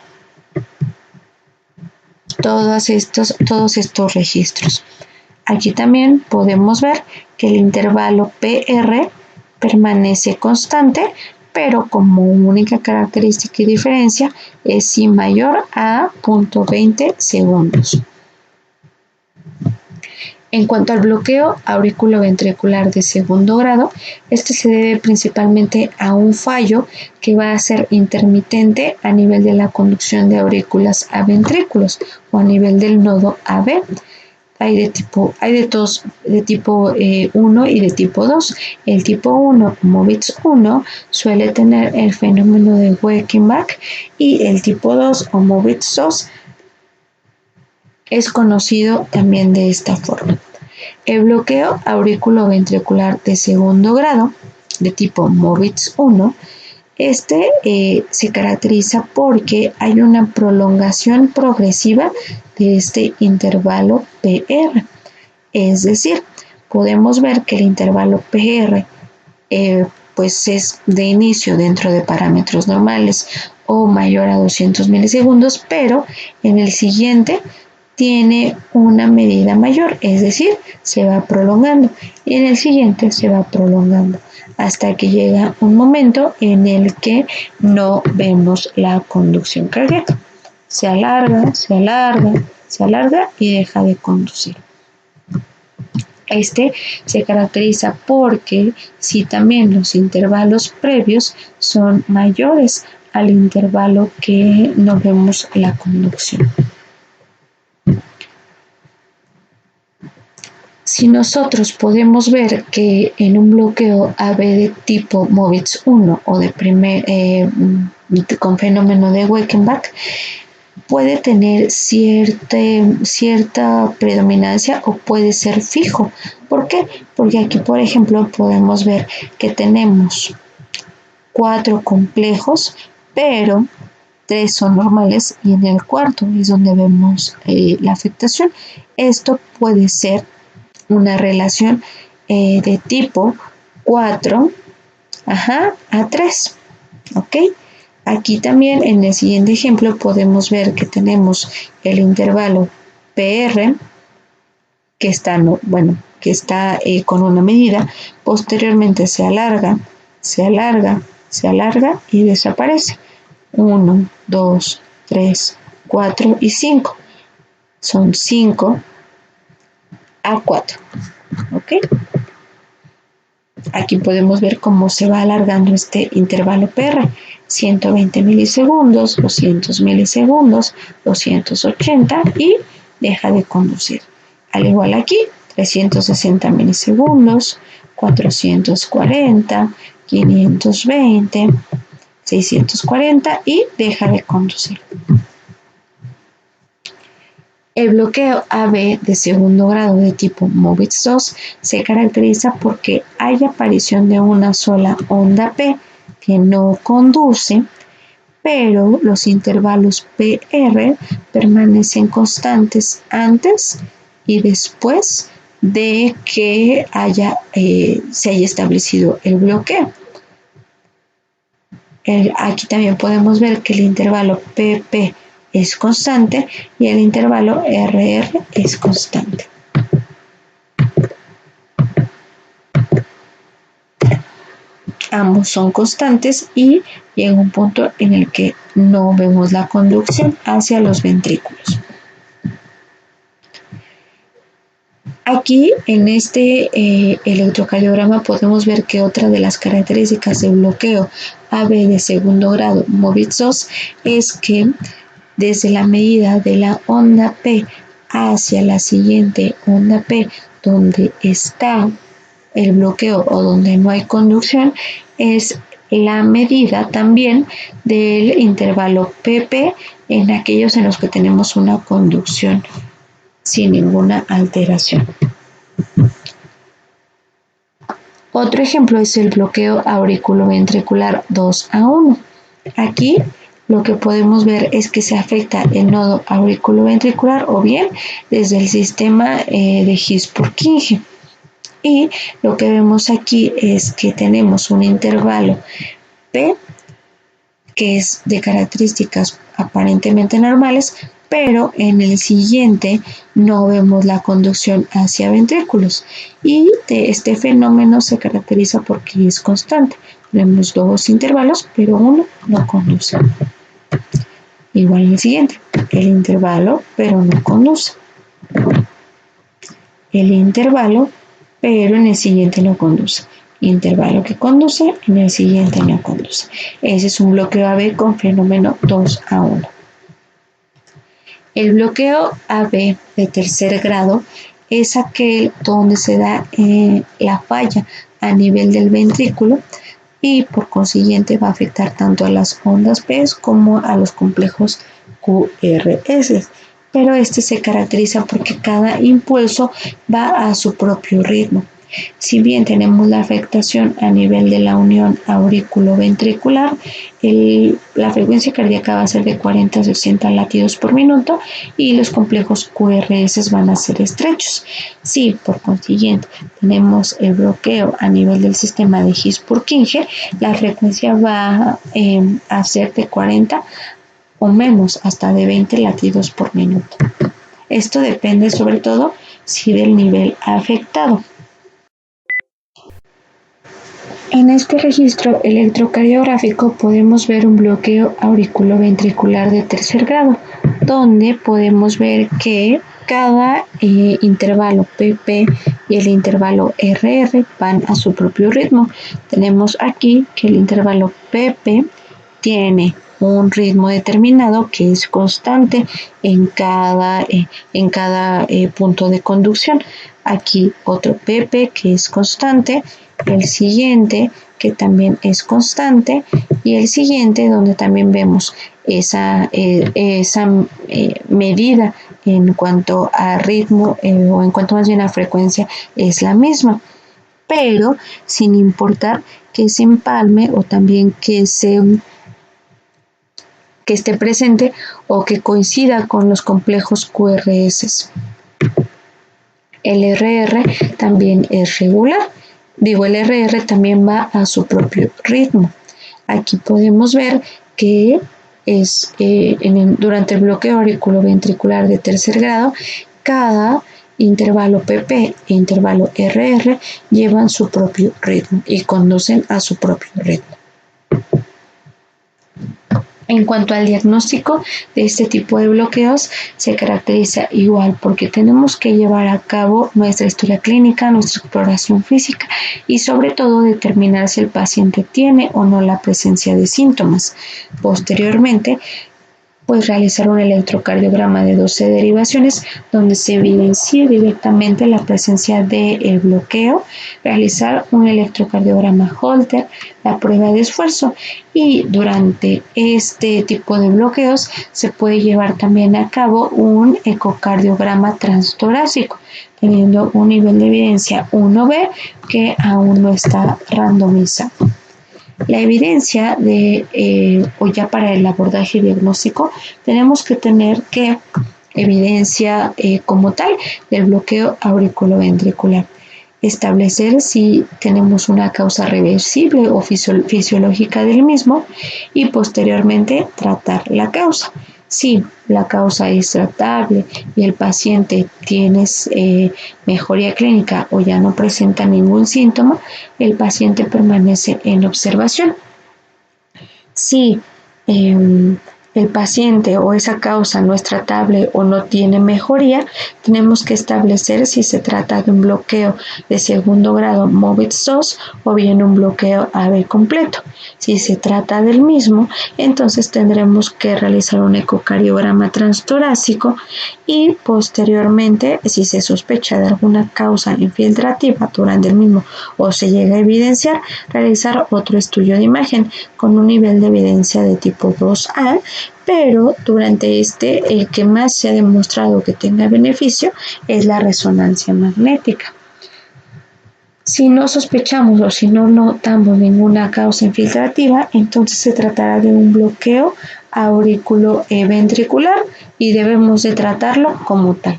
S1: todos estos registros. Aquí también podemos ver que el intervalo PR permanece constante, pero como única característica y diferencia es si mayor a 0.20 segundos. En cuanto al bloqueo auriculoventricular de segundo grado, este se debe principalmente a un fallo que va a ser intermitente a nivel de la conducción de aurículas a ventrículos o a nivel del nodo AB. Hay de tipo 1 y de tipo 2. El tipo 1, Movitz 1, suele tener el fenómeno de Weichenbach y el tipo 2 o Movitz 2 es conocido también de esta forma. El bloqueo auriculoventricular de segundo grado, de tipo Movitz 1, se caracteriza porque hay una prolongación progresiva de este intervalo PR. Es decir, podemos ver que el intervalo PR pues es de inicio dentro de parámetros normales o mayor a 200 milisegundos, pero en el siguiente tiene una medida mayor, es decir, se va prolongando y en el siguiente se va prolongando hasta que llega un momento en el que no vemos la conducción cardíaca. Se alarga, se alarga, se alarga y deja de conducir. Este se caracteriza porque si también los intervalos previos son mayores al intervalo que no vemos la conducción. Si nosotros podemos ver que en un bloqueo AB de tipo Movitz 1 o con fenómeno de Weichenbach, puede tener cierta predominancia o puede ser fijo. ¿Por qué? Porque aquí, por ejemplo, podemos ver que tenemos 4 complejos, pero 3 son normales y en el cuarto es donde vemos la afectación. Esto puede ser una relación de tipo 4 a 3. ¿Ok? Aquí también en el siguiente ejemplo podemos ver que tenemos el intervalo PR que está con una medida, posteriormente se alarga, se alarga, se alarga y desaparece. 1, 2, 3, 4 y 5. Son 5 a 4. ¿Ok? Aquí podemos ver cómo se va alargando este intervalo PR. 120 milisegundos, 200 milisegundos, 280 y deja de conducir. Al igual aquí, 360 milisegundos, 440, 520, 640 y deja de conducir. El bloqueo AB de segundo grado de tipo Movitz 2 se caracteriza porque hay aparición de una sola onda P que no conduce, pero los intervalos PR permanecen constantes antes y después de que se haya establecido el bloqueo. Aquí también podemos ver que el intervalo PP es constante y el intervalo RR es constante. Ambos son constantes y llega un punto en el que no vemos la conducción hacia los ventrículos. Aquí en este electrocardiograma podemos ver que otra de las características del bloqueo AB de segundo grado MOVIX 2 es que desde la medida de la onda P hacia la siguiente onda P donde está el bloqueo o donde no hay conducción es la medida también del intervalo PP en aquellos en los que tenemos una conducción sin ninguna alteración. Otro ejemplo es el bloqueo auriculoventricular 2A1. Aquí lo que podemos ver es que se afecta el nodo auriculoventricular o bien desde el sistema de His-Purkinje. Y lo que vemos aquí es que tenemos un intervalo P que es de características aparentemente normales, pero en el siguiente no vemos la conducción hacia ventrículos y este fenómeno se caracteriza porque es constante. Tenemos dos intervalos, pero uno no conduce. Igual en el siguiente, el intervalo, pero no conduce. El intervalo, pero en el siguiente no conduce. Intervalo que conduce, en el siguiente no conduce. Ese es un bloqueo AB con fenómeno 2A1. El bloqueo AB de tercer grado es aquel donde se da la falla a nivel del ventrículo y por consiguiente va a afectar tanto a las ondas P como a los complejos QRS. Pero este se caracteriza porque cada impulso va a su propio ritmo. Si bien tenemos la afectación a nivel de la unión auriculoventricular, la frecuencia cardíaca va a ser de 40 a 60 latidos por minuto y los complejos QRS van a ser estrechos. Si por consiguiente tenemos el bloqueo a nivel del sistema de His-Purkinje, la frecuencia va a ser de 40 o menos hasta de 20 latidos por minuto. Esto depende sobre todo del nivel afectado. En este registro electrocardiográfico podemos ver un bloqueo auriculoventricular de tercer grado, donde podemos ver que cada intervalo PP y el intervalo RR van a su propio ritmo. Tenemos aquí que el intervalo PP tiene un ritmo determinado que es constante en cada punto de conducción. Aquí otro PP que es constante, el siguiente que también es constante y el siguiente donde también vemos esa medida en cuanto a ritmo o en cuanto más bien a frecuencia es la misma, pero sin importar que se empalme o también que esté presente o que coincida con los complejos QRS. El RR también es regular. El RR también va a su propio ritmo. Aquí podemos ver que es durante el bloqueo auriculoventricular de tercer grado, cada intervalo PP e intervalo RR llevan su propio ritmo y conducen a su propio ritmo. En cuanto al diagnóstico de este tipo de bloqueos, se caracteriza igual porque tenemos que llevar a cabo nuestra historia clínica, nuestra exploración física y sobre todo determinar si el paciente tiene o no la presencia de síntomas. Posteriormente, realizar un electrocardiograma de 12 derivaciones donde se evidencie directamente la presencia del bloqueo, realizar un electrocardiograma Holter, la prueba de esfuerzo y durante este tipo de bloqueos se puede llevar también a cabo un ecocardiograma transtorácico teniendo un nivel de evidencia 1B que aún no está randomizado. La evidencia o ya para el abordaje diagnóstico, tenemos que tener evidencia como tal del bloqueo auriculoventricular. Establecer si tenemos una causa reversible o fisiológica del mismo y posteriormente tratar la causa. Si la causa es tratable y el paciente tiene mejoría clínica o ya no presenta ningún síntoma, el paciente permanece en observación. Si el paciente o esa causa no es tratable o no tiene mejoría, tenemos que establecer si se trata de un bloqueo de segundo grado MOVIX-2 o bien un bloqueo AB completo. Si se trata del mismo, entonces tendremos que realizar un ecocardiograma transtorácico y posteriormente, si se sospecha de alguna causa infiltrativa durante el mismo o se llega a evidenciar, realizar otro estudio de imagen con un nivel de evidencia de tipo 2A, pero durante el que más se ha demostrado que tenga beneficio es la resonancia magnética. Si no sospechamos o si no notamos ninguna causa infiltrativa, entonces se tratará de un bloqueo auriculoventricular y debemos de tratarlo como tal.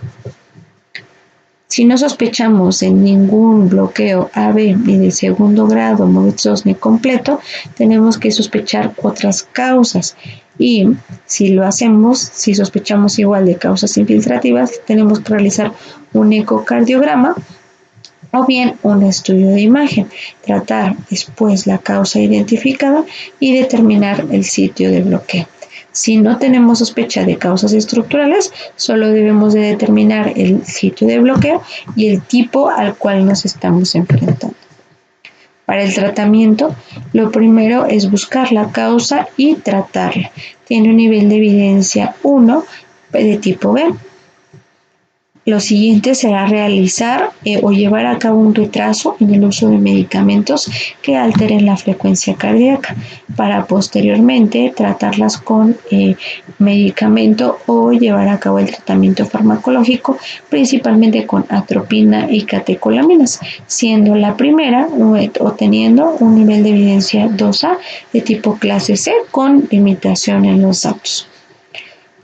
S1: Si no sospechamos de ningún bloqueo AB ni de segundo grado, MOVIX-2 ni completo, tenemos que sospechar otras causas. Y si lo hacemos, si sospechamos igual de causas infiltrativas, tenemos que realizar un ecocardiograma o bien un estudio de imagen, tratar después la causa identificada y determinar el sitio de bloqueo. Si no tenemos sospecha de causas estructurales, solo debemos de determinar el sitio de bloqueo y el tipo al cual nos estamos enfrentando. Para el tratamiento, lo primero es buscar la causa y tratarla. Tiene un nivel de evidencia 1 de tipo B. Lo siguiente será realizar o llevar a cabo un retraso en el uso de medicamentos que alteren la frecuencia cardíaca para posteriormente tratarlas con medicamento o llevar a cabo el tratamiento farmacológico principalmente con atropina y catecolaminas, siendo la primera o teniendo un nivel de evidencia 2A de tipo clase C con limitación en los datos.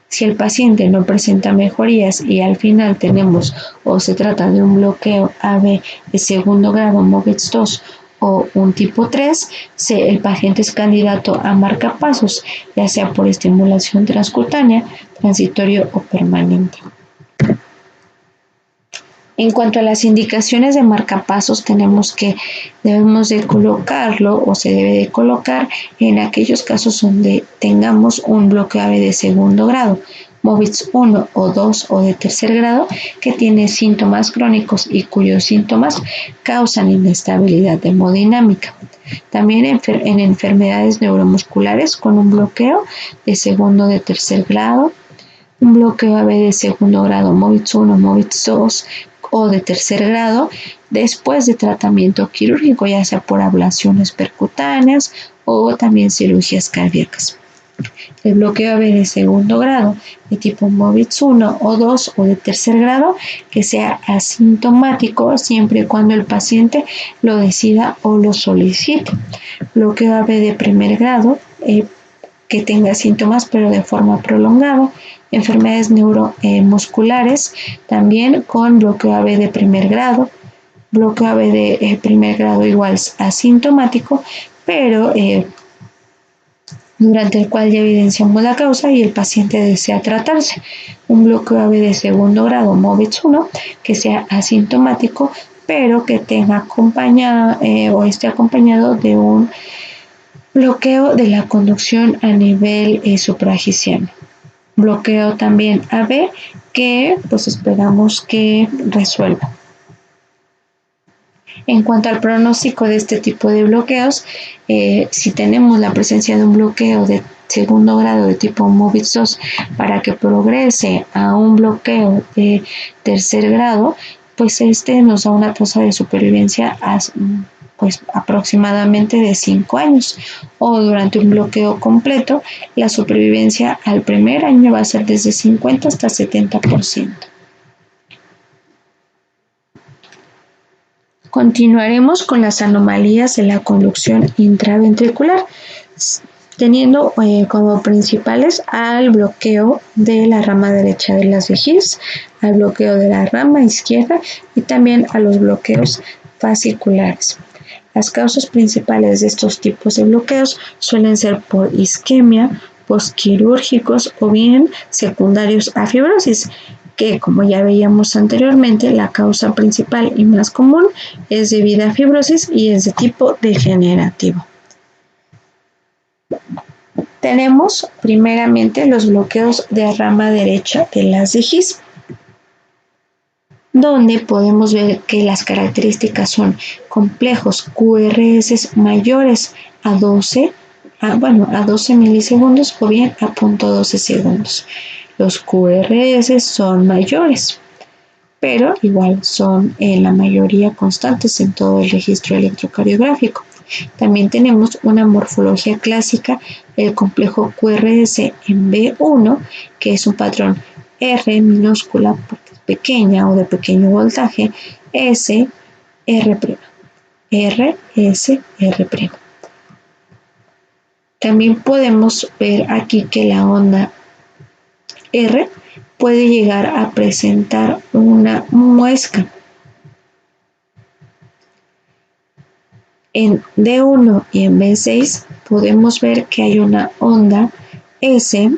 S1: Si el paciente no presenta mejorías y al final tenemos o se trata de un bloqueo AB de segundo grado MOVIX-2 o un tipo 3, el paciente es candidato a marcapasos, ya sea por estimulación transcutánea, transitorio o permanente. En cuanto a las indicaciones de marcapasos, debemos de colocarlo o se debe de colocar en aquellos casos donde tengamos un bloqueo AB de segundo grado, MOVIX-1 o 2 o de tercer grado, que tiene síntomas crónicos y cuyos síntomas causan inestabilidad hemodinámica. También en enfermedades neuromusculares con un bloqueo de segundo o de tercer grado, un bloqueo AB de segundo grado, MOVIX-1, MOVIX-2 o de tercer grado, después de tratamiento quirúrgico, ya sea por ablaciones percutáneas o también cirugías cardíacas. El bloqueo AB de segundo grado, de tipo MOVIX-1 o 2 o de tercer grado, que sea asintomático siempre y cuando el paciente lo decida o lo solicite. Bloqueo AB de primer grado, que tenga síntomas pero de forma prolongada. Enfermedades neuromusculares también con bloqueo AB de primer grado. Bloqueo AB de primer grado igual asintomático, pero durante el cual ya evidenciamos la causa y el paciente desea tratarse. Un bloqueo AB de segundo grado, MOVIX-1, que sea asintomático, pero que tenga o esté acompañado de un bloqueo de la conducción a nivel supragiciano. Bloqueo también AB que pues esperamos que resuelva. En cuanto al pronóstico de este tipo de bloqueos, si tenemos la presencia de un bloqueo de segundo grado de tipo MOVIX-2 para que progrese a un bloqueo de tercer grado, pues nos da una tasa de supervivencia aproximadamente de 5 años, o durante un bloqueo completo la supervivencia al primer año va a ser desde 50 hasta 70%. Continuaremos con las anomalías de la conducción intraventricular, teniendo como principales al bloqueo de la rama derecha de las vejigas, al bloqueo de la rama izquierda y también a los bloqueos fasciculares. Las causas principales de estos tipos de bloqueos suelen ser por isquemia, complejos quirúrgicos o bien secundarios a fibrosis, que como ya veíamos anteriormente, la causa principal y más común es debida a fibrosis y es de tipo degenerativo. Tenemos primeramente los bloqueos de rama derecha de las de His, donde podemos ver que las características son complejos QRS mayores a 12 milisegundos o bien a 0.12 segundos. Los QRS son mayores, pero igual son en la mayoría constantes en todo el registro electrocardiográfico. También tenemos una morfología clásica del complejo QRS en B1, que es un patrón R minúscula porque es pequeña o de pequeño voltaje, S, R', R, S, R'. También podemos ver aquí que la onda R puede llegar a presentar una muesca. En D1 y en B6 podemos ver que hay una onda S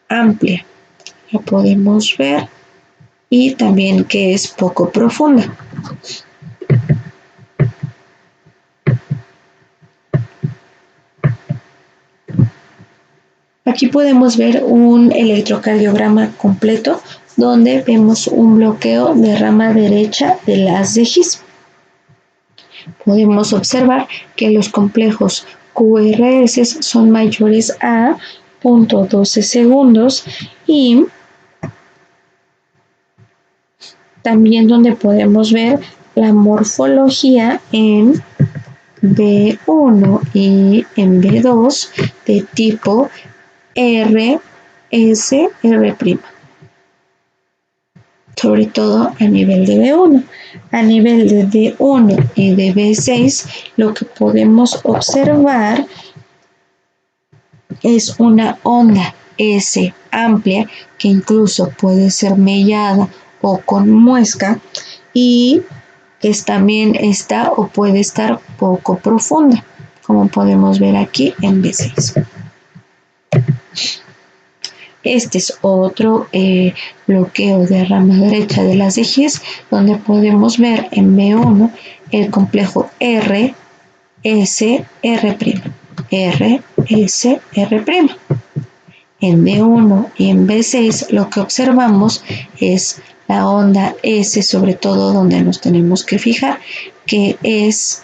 S1: amplia. La podemos ver y también que es poco profunda. Aquí podemos ver un electrocardiograma completo donde vemos un bloqueo de rama derecha de las de His. Podemos observar que los complejos QRS son mayores a 0.12 segundos y también donde podemos ver la morfología en B1 y en B2 de tipo R, S, R', sobre todo a nivel de B1. A nivel de D1 y de B6, lo que podemos observar es una onda S amplia que incluso puede ser mellada o con muesca y que también está o puede estar poco profunda, como podemos ver aquí en B6. Este es otro bloqueo de rama derecha de las de His, donde podemos ver en B1 el complejo R, S, R', R, S, R'. En B1 y en B6 lo que observamos es la onda S, sobre todo donde nos tenemos que fijar, que es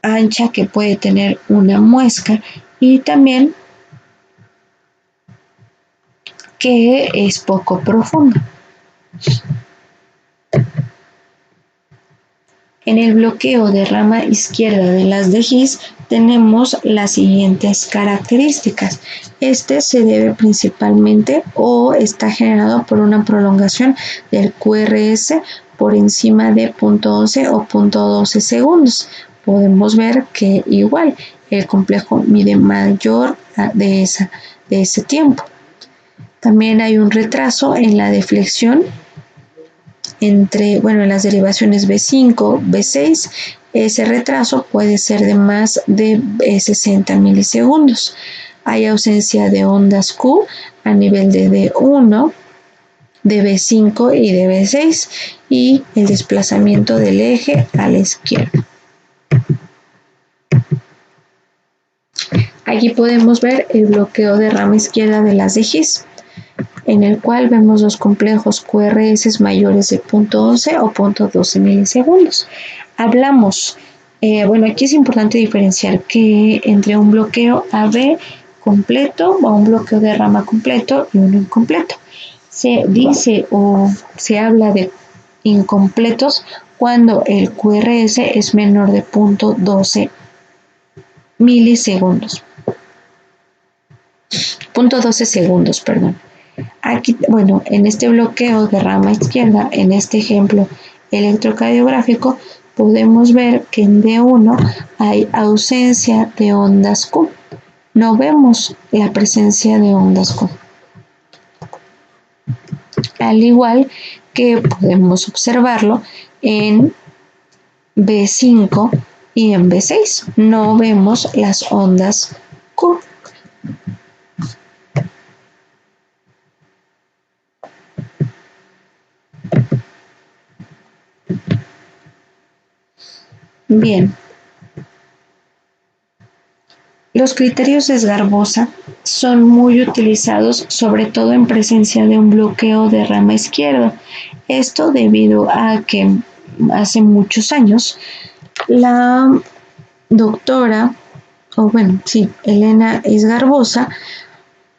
S1: ancha, que puede tener una muesca y también que es poco profunda. En el bloqueo de rama izquierda de las de His tenemos las siguientes características. Este se debe principalmente o está generado por una prolongación del QRS por encima de 0.11 o 0.12 segundos. Podemos ver que igual el complejo mide mayor de ese tiempo. También hay un retraso en la deflexión en las derivaciones B5, B6. Ese retraso puede ser de más de 60 milisegundos. Hay ausencia de ondas Q a nivel de D1, de B5 y de B6 y el desplazamiento del eje a la izquierda. Aquí podemos ver el bloqueo de rama izquierda de las de His, en el cual vemos los complejos QRS mayores de 0.11 o 0.12 milisegundos. Hablamos, aquí es importante diferenciar que entre un bloqueo AB completo o un bloqueo de rama completo y uno incompleto. Se dice o se habla de incompletos cuando el QRS es menor de 0.12 milisegundos. 0.12 segundos, perdón. Aquí, en este bloqueo de rama izquierda, en este ejemplo electrocardiográfico, podemos ver que en D1 hay ausencia de ondas Q. No vemos la presencia de ondas Q. Al igual que podemos observarlo en B5 y en B6. No vemos las ondas Q. Bien. Los criterios de Esgarbosa son muy utilizados sobre todo en presencia de un bloqueo de rama izquierda. Esto debido a que hace muchos años la doctora, Elena Esgarbosa,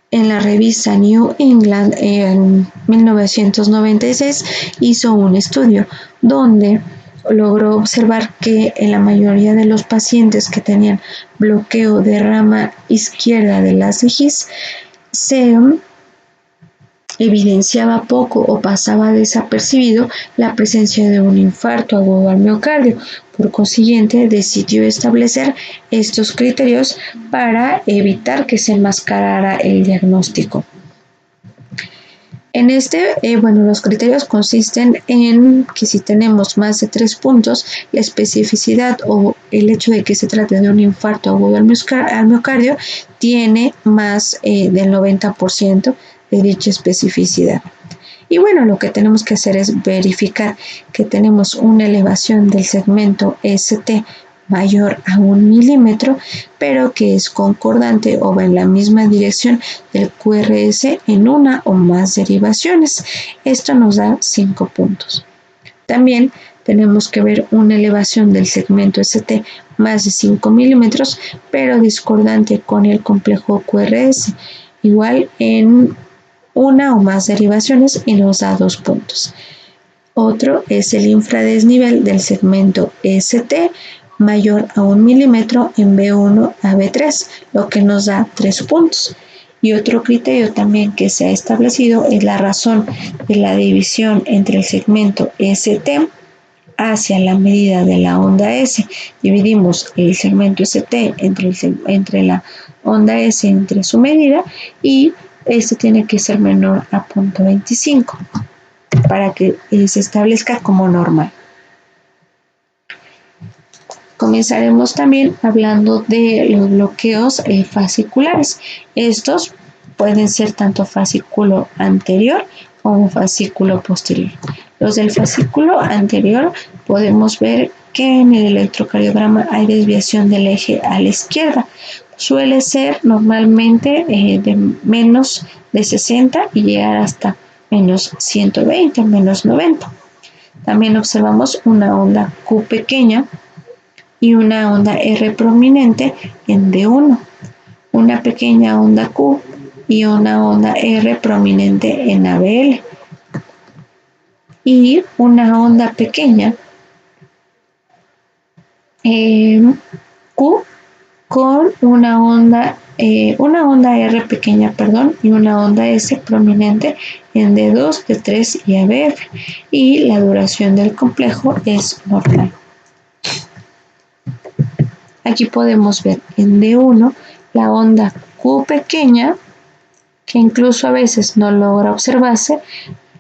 S1: en la revista New England en 1996 hizo un estudio donde logró observar que en la mayoría de los pacientes que tenían bloqueo de rama izquierda de las CIGIS se evidenciaba poco o pasaba desapercibido la presencia de un infarto agudo al miocardio. Por consiguiente, decidió establecer estos criterios para evitar que se enmascarara el diagnóstico. En los criterios consisten en que si tenemos más de 3 puntos, la especificidad o el hecho de que se trate de un infarto agudo al miocardio tiene más del 90% de dicha especificidad. Y bueno, lo que tenemos que hacer es verificar que tenemos una elevación del segmento ST mayor a 1 milímetro, pero que es concordante o va en la misma dirección del QRS en una o más derivaciones. Esto nos da 5 puntos. También tenemos que ver una elevación del segmento ST más de 5 milímetros, pero discordante con el complejo QRS, igual en una o más derivaciones, y nos da 2 puntos. Otro es el infradesnivel del segmento ST mayor a 1 milímetro en B1 a B3, lo que nos da 3 puntos. Y otro criterio también que se ha establecido es la razón de la división entre el segmento ST hacia la medida de la onda S. Dividimos el segmento ST entre la onda S entre su medida, y este tiene que ser menor a 0.25 para que se establezca como normal. Comenzaremos también hablando de los bloqueos fasciculares. Estos pueden ser tanto fascículo anterior como fascículo posterior. Los del fascículo anterior podemos ver que en el electrocardiograma hay desviación del eje a la izquierda. Suele ser normalmente de menos de 60 y llegar hasta menos 120, menos 90. También observamos una onda Q pequeña y una onda R prominente en D1, una pequeña onda Q y una onda R prominente en ABL, y una onda pequeña Q con una onda R pequeña, y una onda S prominente en D2, D3 y ABF, y la duración del complejo es normal. Aquí podemos ver en D1 la onda Q pequeña, que incluso a veces no logra observarse,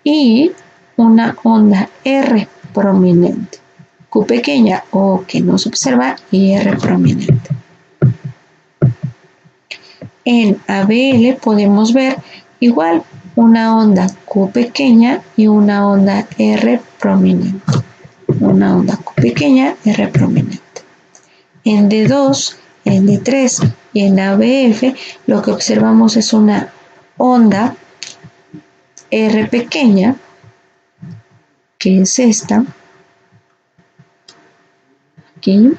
S1: y una onda R prominente. Q pequeña o que no se observa y R prominente. En ABL podemos ver igual una onda Q pequeña y una onda R prominente. Una onda Q pequeña, R prominente. En D2, en D3 y en ABF lo que observamos es una onda R pequeña, que es esta, aquí,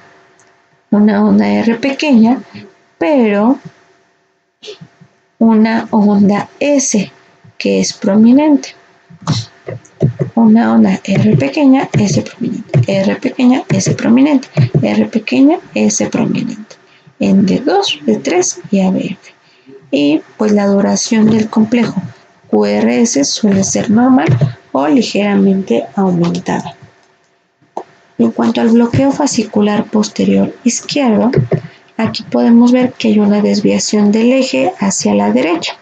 S1: una onda R pequeña, pero una onda S que es prominente. Una onda R pequeña, S prominente, R pequeña, S prominente, R pequeña, S prominente, en D2, D3 y ABF. Y pues la duración del complejo QRS suele ser normal o ligeramente aumentada. En cuanto al bloqueo fascicular posterior izquierdo, aquí podemos ver que hay una desviación del eje hacia la derecha,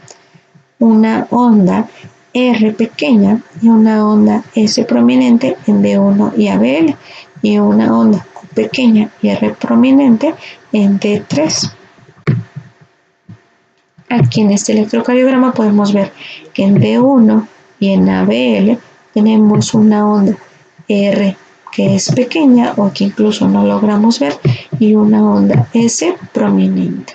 S1: una onda R pequeña y una onda S prominente en D1 y ABL, y una onda Q pequeña y R prominente en D3. Aquí en este electrocardiograma podemos ver que en B1 y en ABL tenemos una onda R que es pequeña o que incluso no logramos ver y una onda S prominente.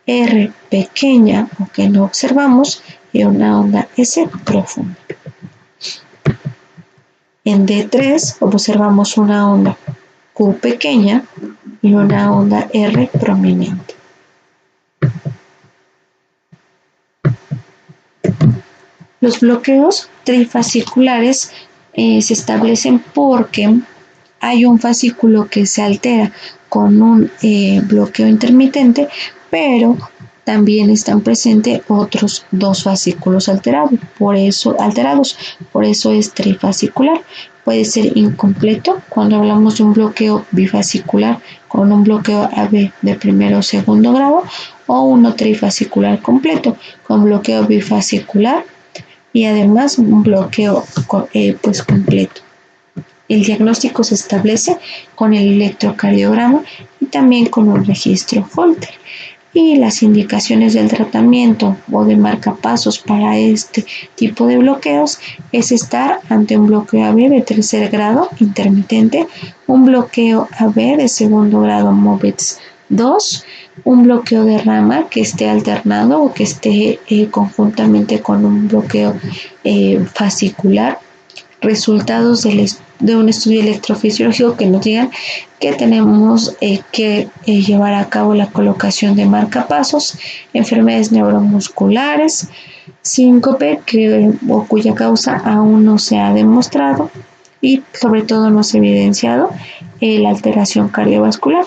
S1: R pequeña o que no observamos y una onda S profunda. En D3 observamos una onda Q pequeña y una onda R prominente. Los bloqueos trifasciculares se establecen porque hay un fascículo que se altera con un bloqueo intermitente, pero también están presentes otros dos fascículos alterados, por eso es trifascicular. Puede ser incompleto cuando hablamos de un bloqueo bifascicular con un bloqueo AB de primero o segundo grado, o uno trifascicular completo con bloqueo bifascicular y además un bloqueo completo. El diagnóstico se establece con el electrocardiograma y también con un registro Holter. Y las indicaciones del tratamiento o de marcapasos para este tipo de bloqueos es estar ante un bloqueo AB de tercer grado intermitente, un bloqueo AB de segundo grado MOVETS 2, un bloqueo de rama que esté alternado o que esté conjuntamente con un bloqueo fascicular, resultados de un estudio electrofisiológico que nos digan que tenemos que llevar a cabo la colocación de marcapasos, enfermedades neuromusculares, síncope o cuya causa aún no se ha demostrado y sobre todo no se ha evidenciado la alteración cardiovascular.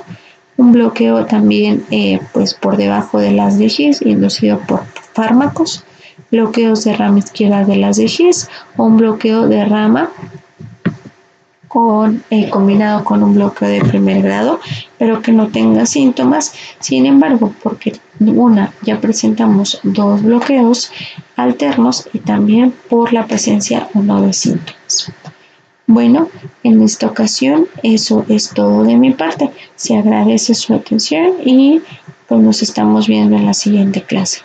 S1: Un bloqueo también por debajo de las de His inducido por fármacos, bloqueos de rama izquierda de las de His o un bloqueo de rama combinado con un bloqueo de primer grado, pero que no tenga síntomas. Sin embargo, porque ya presentamos dos bloqueos alternos y también por la presencia o no de síntomas. Bueno, en esta ocasión eso es todo de mi parte. Se agradece su atención y pues nos estamos viendo en la siguiente clase.